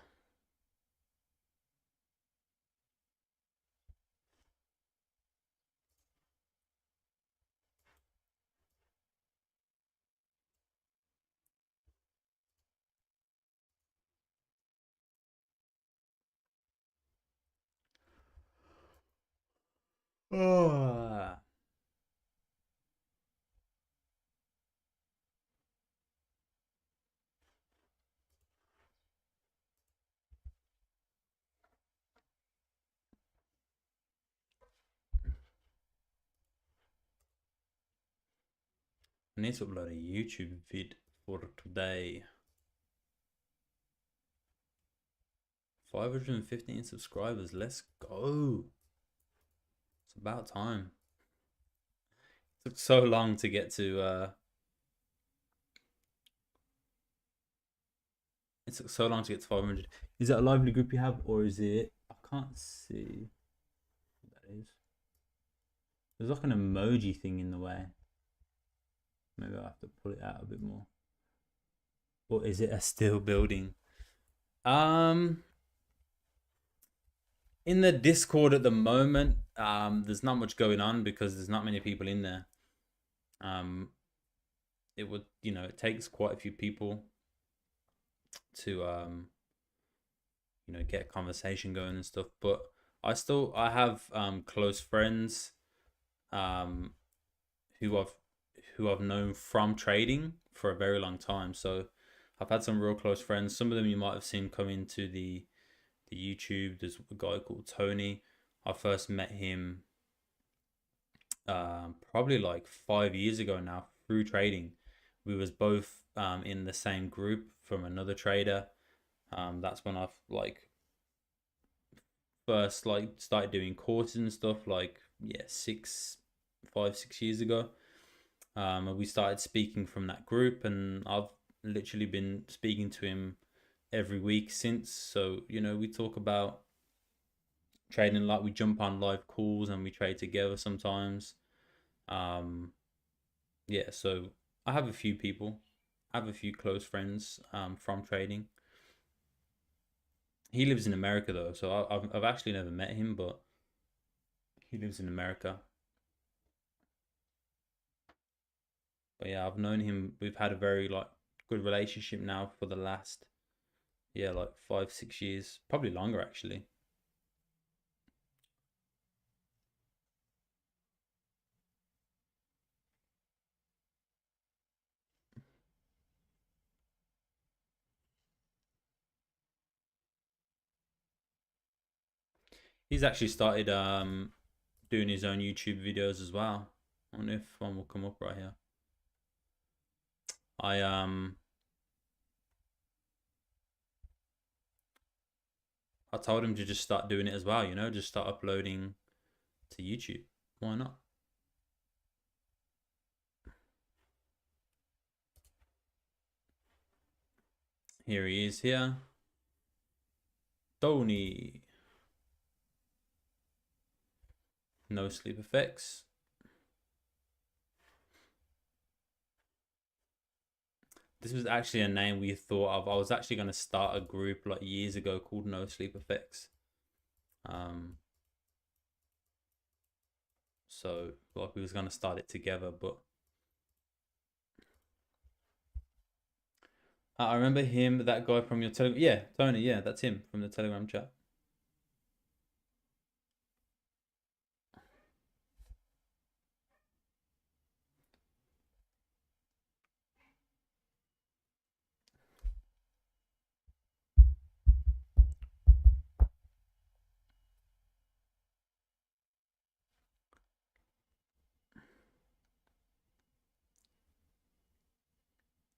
Oh. I need to upload a YouTube vid for today. 515 subscribers. Let's go. It's about time. It took so long to get to it took so long to get to 500. Is that a lively group you have, or is it? I can't see what that is. There's like an emoji thing in the way. Maybe I'll have to pull it out a bit more. Or is it a still building? In the Discord at the moment, there's not much going on because there's not many people in there. It would, it takes quite a few people to get a conversation going and stuff. But I have close friends um who I've known from trading for a very long time. So I've had some real close friends. Some of them you might have seen come into the YouTube. There's a guy called Tony. I first met him probably like 5 years ago now through trading. We was both in the same group from another trader. That's when I've like first like started doing courses and stuff like yeah 6 ago. And we started speaking from that group, and I've literally been speaking to him every week since. So we talk about trading, like we jump on live calls and we trade together sometimes. um yeah, so I have a few people, I have a few close friends from trading. He lives in America though, so I've actually never met him, but he lives in America. But yeah, I've known him. We've had a very like good relationship now for the last yeah like 5 6 years, probably longer actually. He's actually started doing his own YouTube videos as well. I wonder if one will come up right here. I I told him to just start doing it as well, just start uploading to YouTube. Why not? Here he is here. Tony. No sleep effects. This was actually a name we thought of. I was actually going to start a group like years ago called No Sleep Effects. So like we was going to start it together, but I remember him, that guy from your Telegram. Yeah, Tony. Yeah, that's him from the Telegram chat.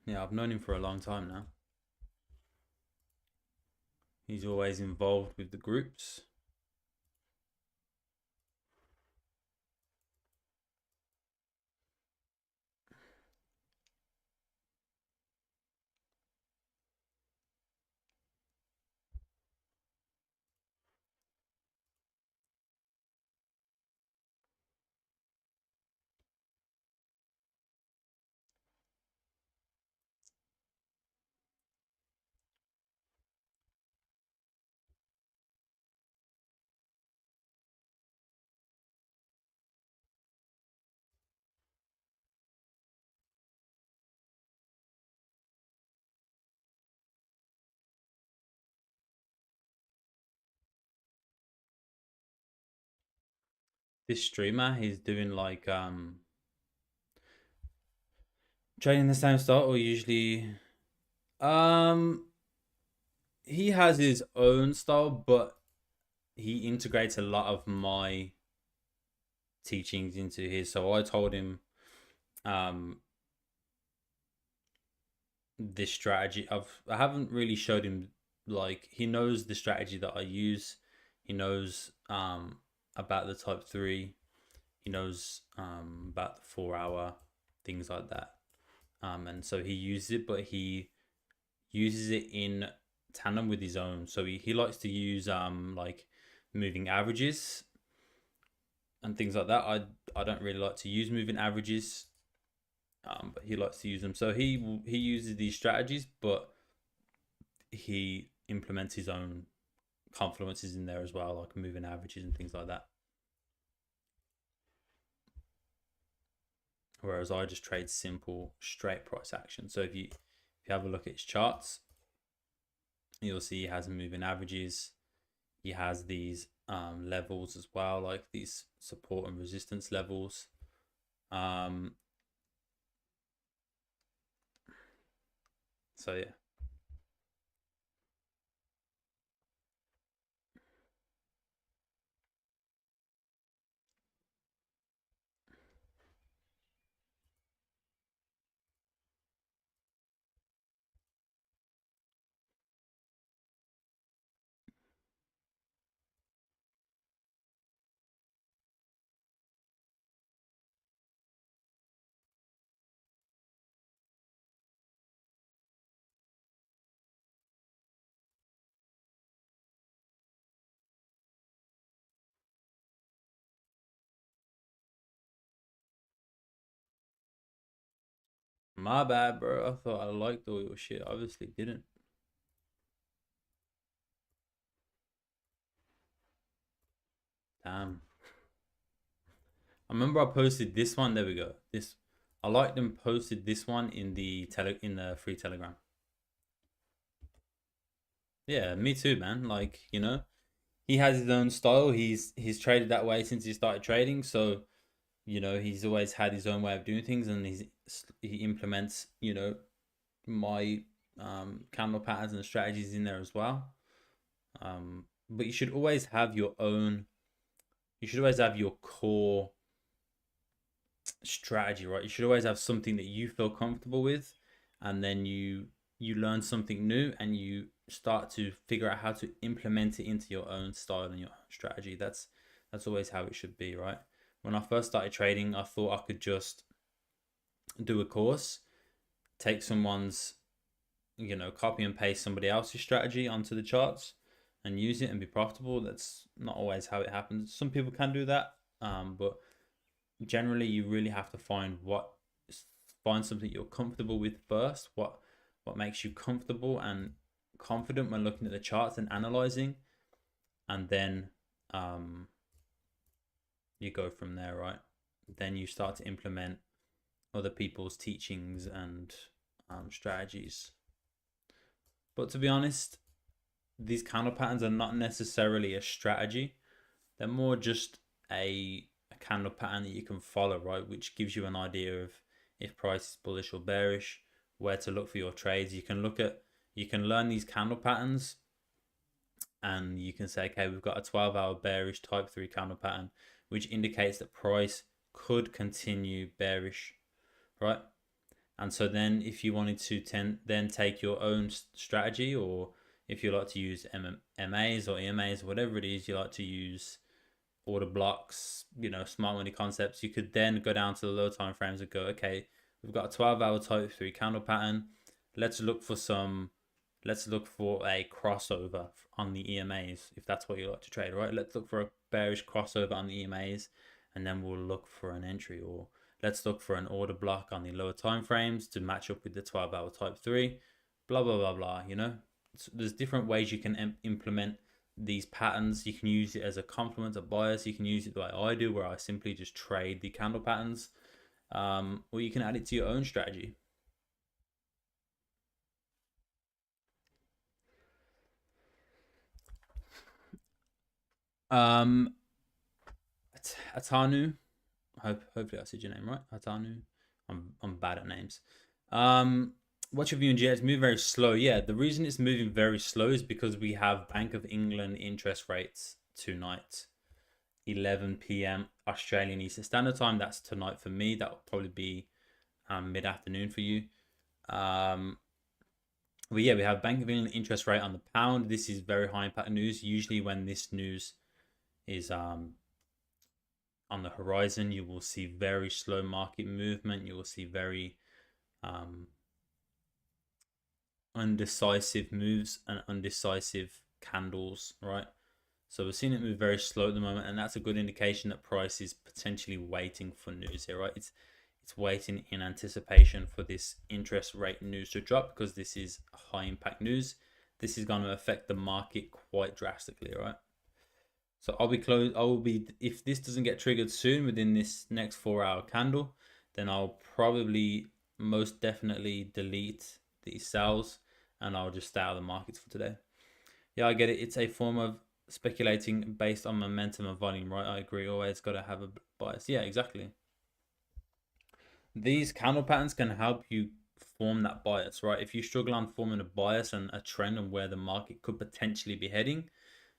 Yeah, I've known him for a long time now. He's always involved with the groups. This streamer, he's doing like trading the same style, or usually um he has his own style, but he integrates a lot of my teachings into his. So I told him um this strategy. I haven't really showed him, like he knows the strategy that I use. He knows about the type 3. He knows about the 4 hour, things like that. And so he uses it, but he uses it in tandem with his own. So he likes to use like moving averages and things like that. I don't really like to use moving averages, but he likes to use them. So he uses these strategies, but he implements his own confluences in there as well, like moving averages and things like that. Whereas I just trade simple straight price action. So if you have a look at his charts, you'll see he has moving averages. he has these levels as well, like these support and resistance levels. So yeah. My bad, bro. I thought I liked all your shit. Obviously didn't. Damn. I remember I posted this one. There we go. This I liked and posted this one in the free Telegram. Yeah, me too, man. Like, he has his own style. He's traded that way since he started trading. So, he's always had his own way of doing things, and he implements, my candle patterns and strategies in there as well. But you should always have your own. You should always have your core strategy, right? You should always have something that you feel comfortable with, and then you learn something new, and you start to figure out how to implement it into your own style and your own strategy. That's always how it should be, right? When I first started trading, I thought I could just do a course, take someone's, copy and paste somebody else's strategy onto the charts and use it and be profitable. That's not always how it happens. Some people can do that, but generally you really have to find something you're comfortable with first. What makes you comfortable and confident when looking at the charts and analyzing, and then you go from there, right? Then you start to implement other people's teachings and strategies. But to be honest, these candle patterns are not necessarily a strategy. They're more just a candle pattern that you can follow, right? Which gives you an idea of if price is bullish or bearish, where to look for your trades. You can learn these candle patterns, and you can say, okay, we've got a 12-hour bearish type 3 candle pattern, which indicates that price could continue bearish, right? And so then if you wanted to then take your own strategy, or if you like to use MAs or EMAs, whatever it is you like to use, order blocks, smart money concepts, you could then go down to the low time frames and go, okay, we've got a 12-hour type 3 candle pattern. Let's look for a crossover on the EMAs, if that's what you like to trade, right? Let's look for a bearish crossover on the EMAs, and then we'll look for an entry, or let's look for an order block on the lower time frames to match up with the 12-hour type 3, blah, blah, blah, blah, So there's different ways you can implement these patterns. You can use it as a complement to buyers. You can use it like I do, where I simply just trade the candle patterns, or you can add it to your own strategy. Atanu, hopefully I said your name right. Atanu. I'm bad at names. What's your view on GA? It's moving very slow. Yeah, the reason it's moving very slow is because we have Bank of England interest rates tonight, 11 p.m. Australian Eastern Standard Time. That's tonight for me. That will probably be mid-afternoon for you. But yeah, we have Bank of England interest rate on the pound. This is very high impact news. Usually when this news is on the horizon, you will see very slow market movement. You will see very undecisive moves and undecisive candles, right? So we're seeing it move very slow at the moment, and that's a good indication that price is potentially waiting for news here, right? It's waiting in anticipation for this interest rate news to drop, because this is high impact news. This is going to affect the market quite drastically, right? So if this doesn't get triggered soon within this next 4-hour candle, then I'll probably most definitely delete these sells, and I'll just stay out of the markets for today. Yeah, I get it. It's a form of speculating based on momentum and volume, right? I agree. Always got to have a bias. Yeah, exactly. These candle patterns can help you form that bias, right? If you struggle on forming a bias and a trend and where the market could potentially be heading,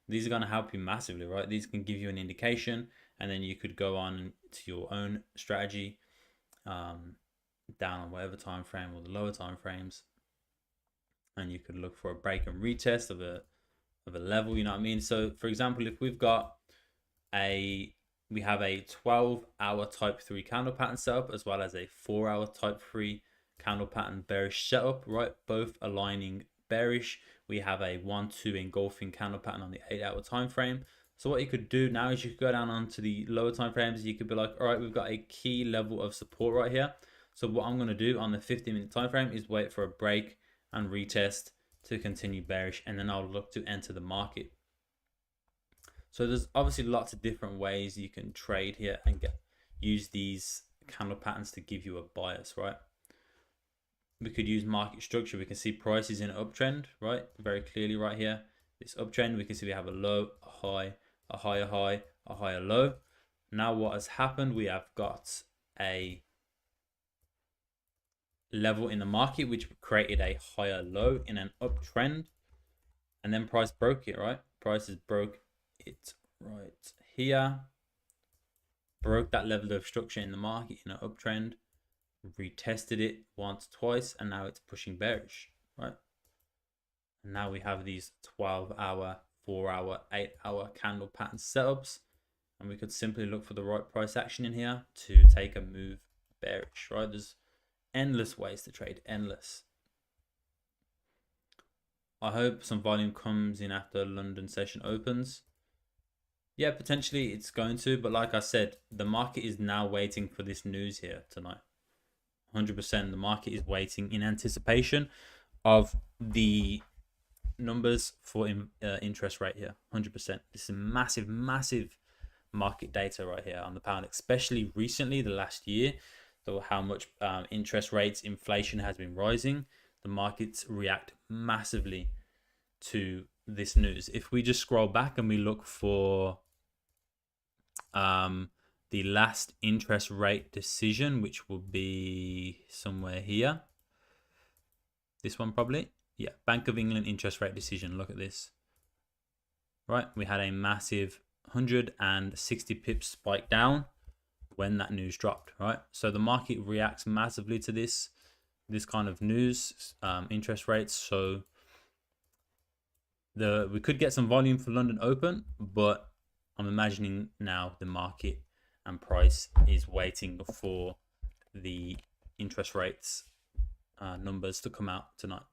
these are going to help you massively, right? These can give you an indication, and then you could go on to your own strategy, down on whatever time frame or the lower time frames, and you could look for a break and retest of a level. You know what I mean? So, for example, if we've got we have a 12-hour type 3 candle pattern setup as well as a 4-hour type 3 candle pattern bearish setup, right? Both aligning bearish. We have a 1-2 engulfing candle pattern on the 8-hour time frame. So what you could do now is you could go down onto the lower time frames. You could be like, all right, we've got a key level of support right here. So what I'm going to do on the 15-minute time frame is wait for a break and retest to continue bearish, and then I'll look to enter the market. So there's obviously lots of different ways you can trade here and use these candle patterns to give you a bias, right? We could use market structure. We can see prices in an uptrend, right? Very clearly right here. This uptrend, we can see we have a low, a high, a higher high, a higher low. Now what has happened, we have got a level in the market which created a higher low in an uptrend, and then price broke it, right? Prices broke it right here, broke that level of structure in the market in an uptrend, retested it once, twice, and now it's pushing bearish, right? And now we have these 12-hour, 4-hour, 8-hour candle pattern setups, and we could simply look for the right price action in here to take a move bearish, right? There's endless ways to trade, endless. I hope some volume comes in after London session opens. Yeah, potentially it's going to, but like I said, the market is now waiting for this news here tonight. 100%. The market is waiting in anticipation of the numbers for interest rate here. 100%. This is massive, massive market data right here on the pound, especially recently, the last year. So how much interest rates, inflation has been rising. The markets react massively to this news. If we just scroll back and we look for the last interest rate decision, which will be somewhere here. This one probably. Yeah, Bank of England interest rate decision. Look at this. Right, we had a massive 160 pips spike down when that news dropped, right? So the market reacts massively to this kind of news, interest rates. So we could get some volume for London Open, but I'm imagining now the market and price is waiting for the interest rates numbers to come out tonight.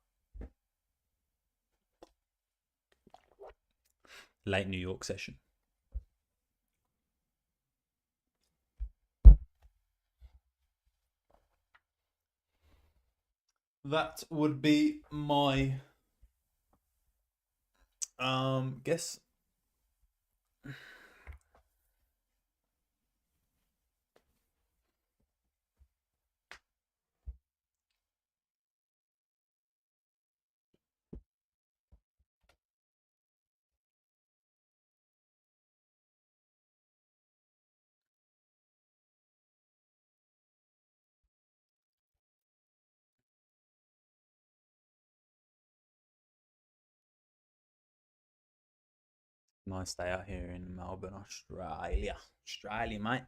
Late New York session. That would be my guess. Nice day out here in Melbourne, Australia. Australia, mate.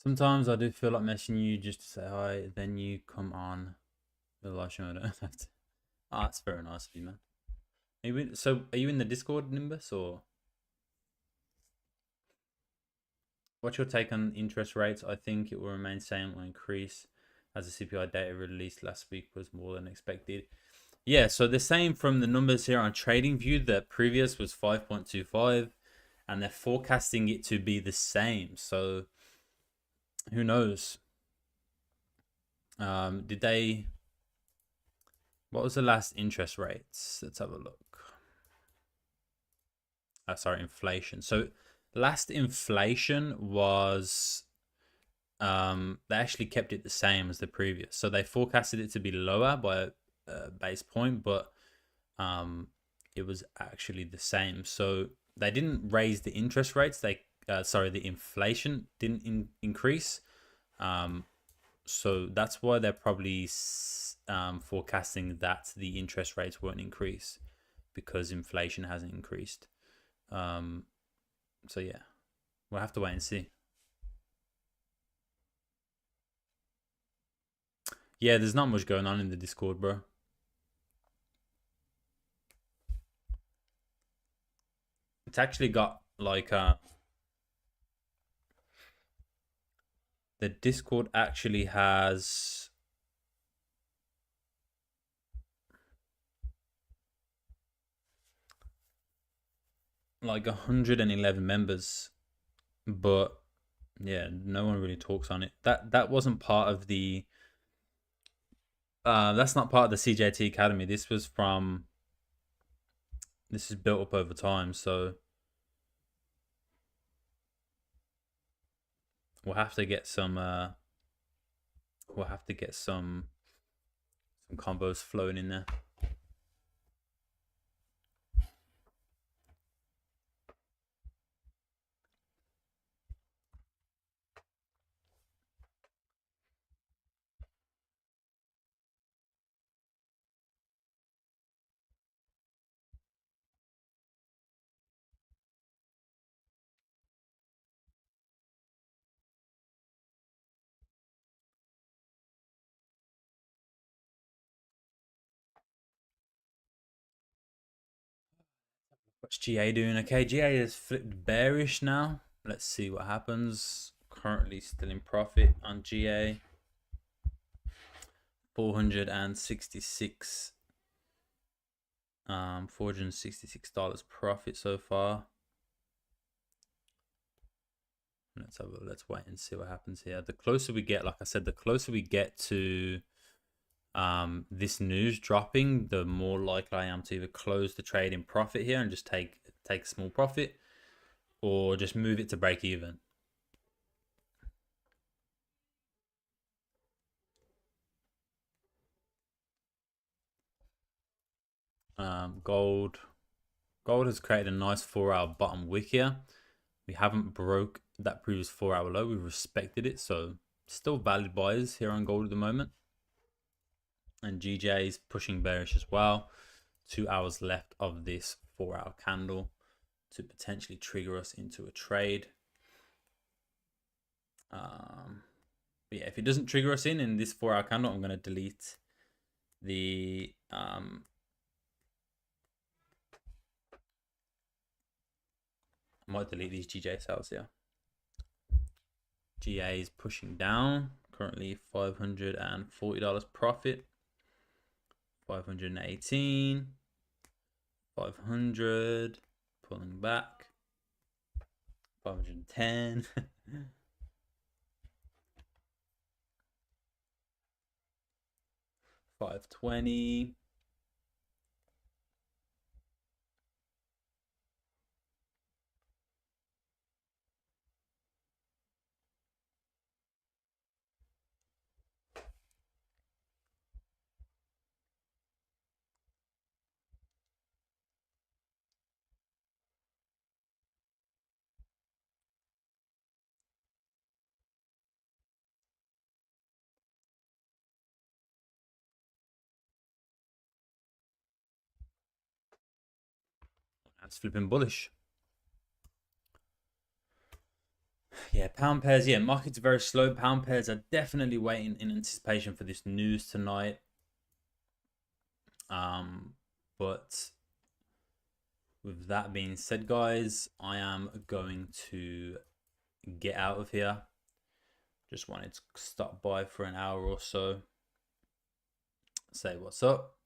Sometimes I do feel like messaging you just to say hi, then you come on the live show. I don't have to. Ah, it's very nice of you, man. Are you in the Discord, Nimbus, or what's your take on interest rates? I think it will remain same or increase as the CPI data released last week was more than expected. Yeah, so they're saying from the numbers here on TradingView that previous was 5.25 and they're forecasting it to be the same. So who knows? Did they? What was the last interest rates? Let's have a look. Sorry, inflation. So last inflation was they actually kept it the same as the previous. So they forecasted it to be lower by a base point, but it was actually the same. So they didn't raise the interest rates. The inflation didn't increase. So that's why they're probably forecasting that the interest rates won't increase because inflation hasn't increased. So yeah, we'll have to wait and see. Yeah, there's not much going on in the Discord, bro. It's actually got like the Discord actually has like 111 members, but yeah, no one really talks on it. That wasn't part of the that's not part of the CJT Academy. This is built up over time, so we'll have to get some combos flowing in there. What's GA doing? Okay, GA has flipped bearish now. Let's see what happens. Currently still in profit on GA. 466 $466 profit so far. Let's wait and see what happens here. The closer we get, like I said, the closer we get to this news dropping, the more likely I am to either close the trade in profit here and just take a small profit, or just move it to break even. Gold has created a nice 4-hour bottom wick here. We haven't broke that previous 4-hour low. We respected it, so still valid buyers here on gold at the moment. And GJ is pushing bearish as well. 2 hours left of this 4-hour candle to potentially trigger us into a trade. But yeah, if it doesn't trigger us in this 4-hour candle, I'm going to delete the I might delete these GJ sales here. GA is pushing down, currently $540 profit. 518, 500, pulling back, 510. 520. That's flipping bullish. Yeah, pound pairs. Yeah, markets are very slow. Pound pairs are definitely waiting in anticipation for this news tonight. But with that being said, guys, I am going to get out of here. Just wanted to stop by for an hour or so, say what's up.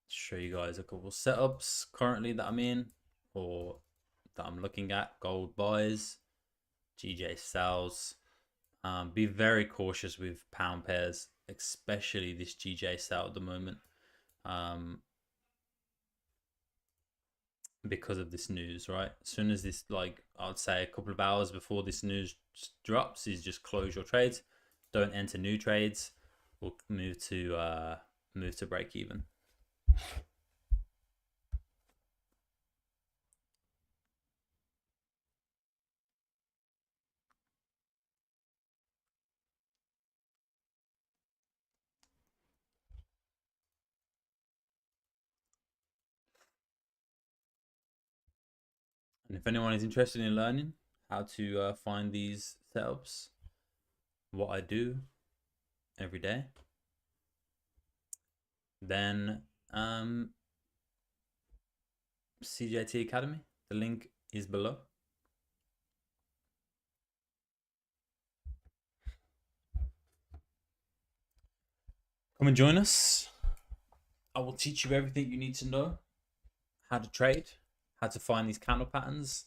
Show you guys a couple setups currently that I'm in or that I'm looking at. Gold buys, GJ sells. Be very cautious with pound pairs, especially this GJ sell at the moment, because of this news. Right, as soon as this, like, I'd say a couple of hours before this news drops, is just close your trades, don't enter new trades, or move to break even. And if anyone is interested in learning how to find these setups, what I do every day, then CJT Academy, the link is below. Come and join us. I will teach you everything you need to know, how to trade, how to find these candle patterns.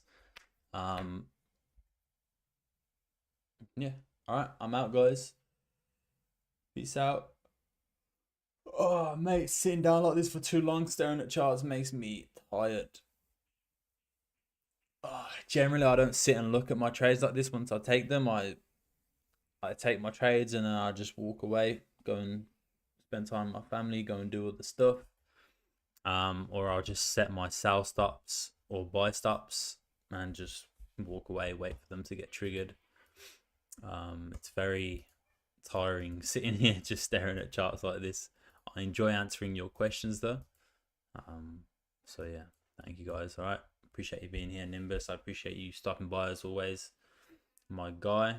Yeah. All right. I'm out, guys. Peace out. Oh, mate, sitting down like this for too long, staring at charts makes me tired. Generally, I don't sit and look at my trades like this. Once I take them, I take my trades and then I just walk away, go and spend time with my family, go and do other stuff. Or I'll just set my sell stops or buy stops and just walk away, wait for them to get triggered. It's very tiring sitting here just staring at charts like this. I enjoy answering your questions though. So yeah, thank you guys. All right, appreciate you being here, Nimbus. I appreciate you stopping by as always, my guy.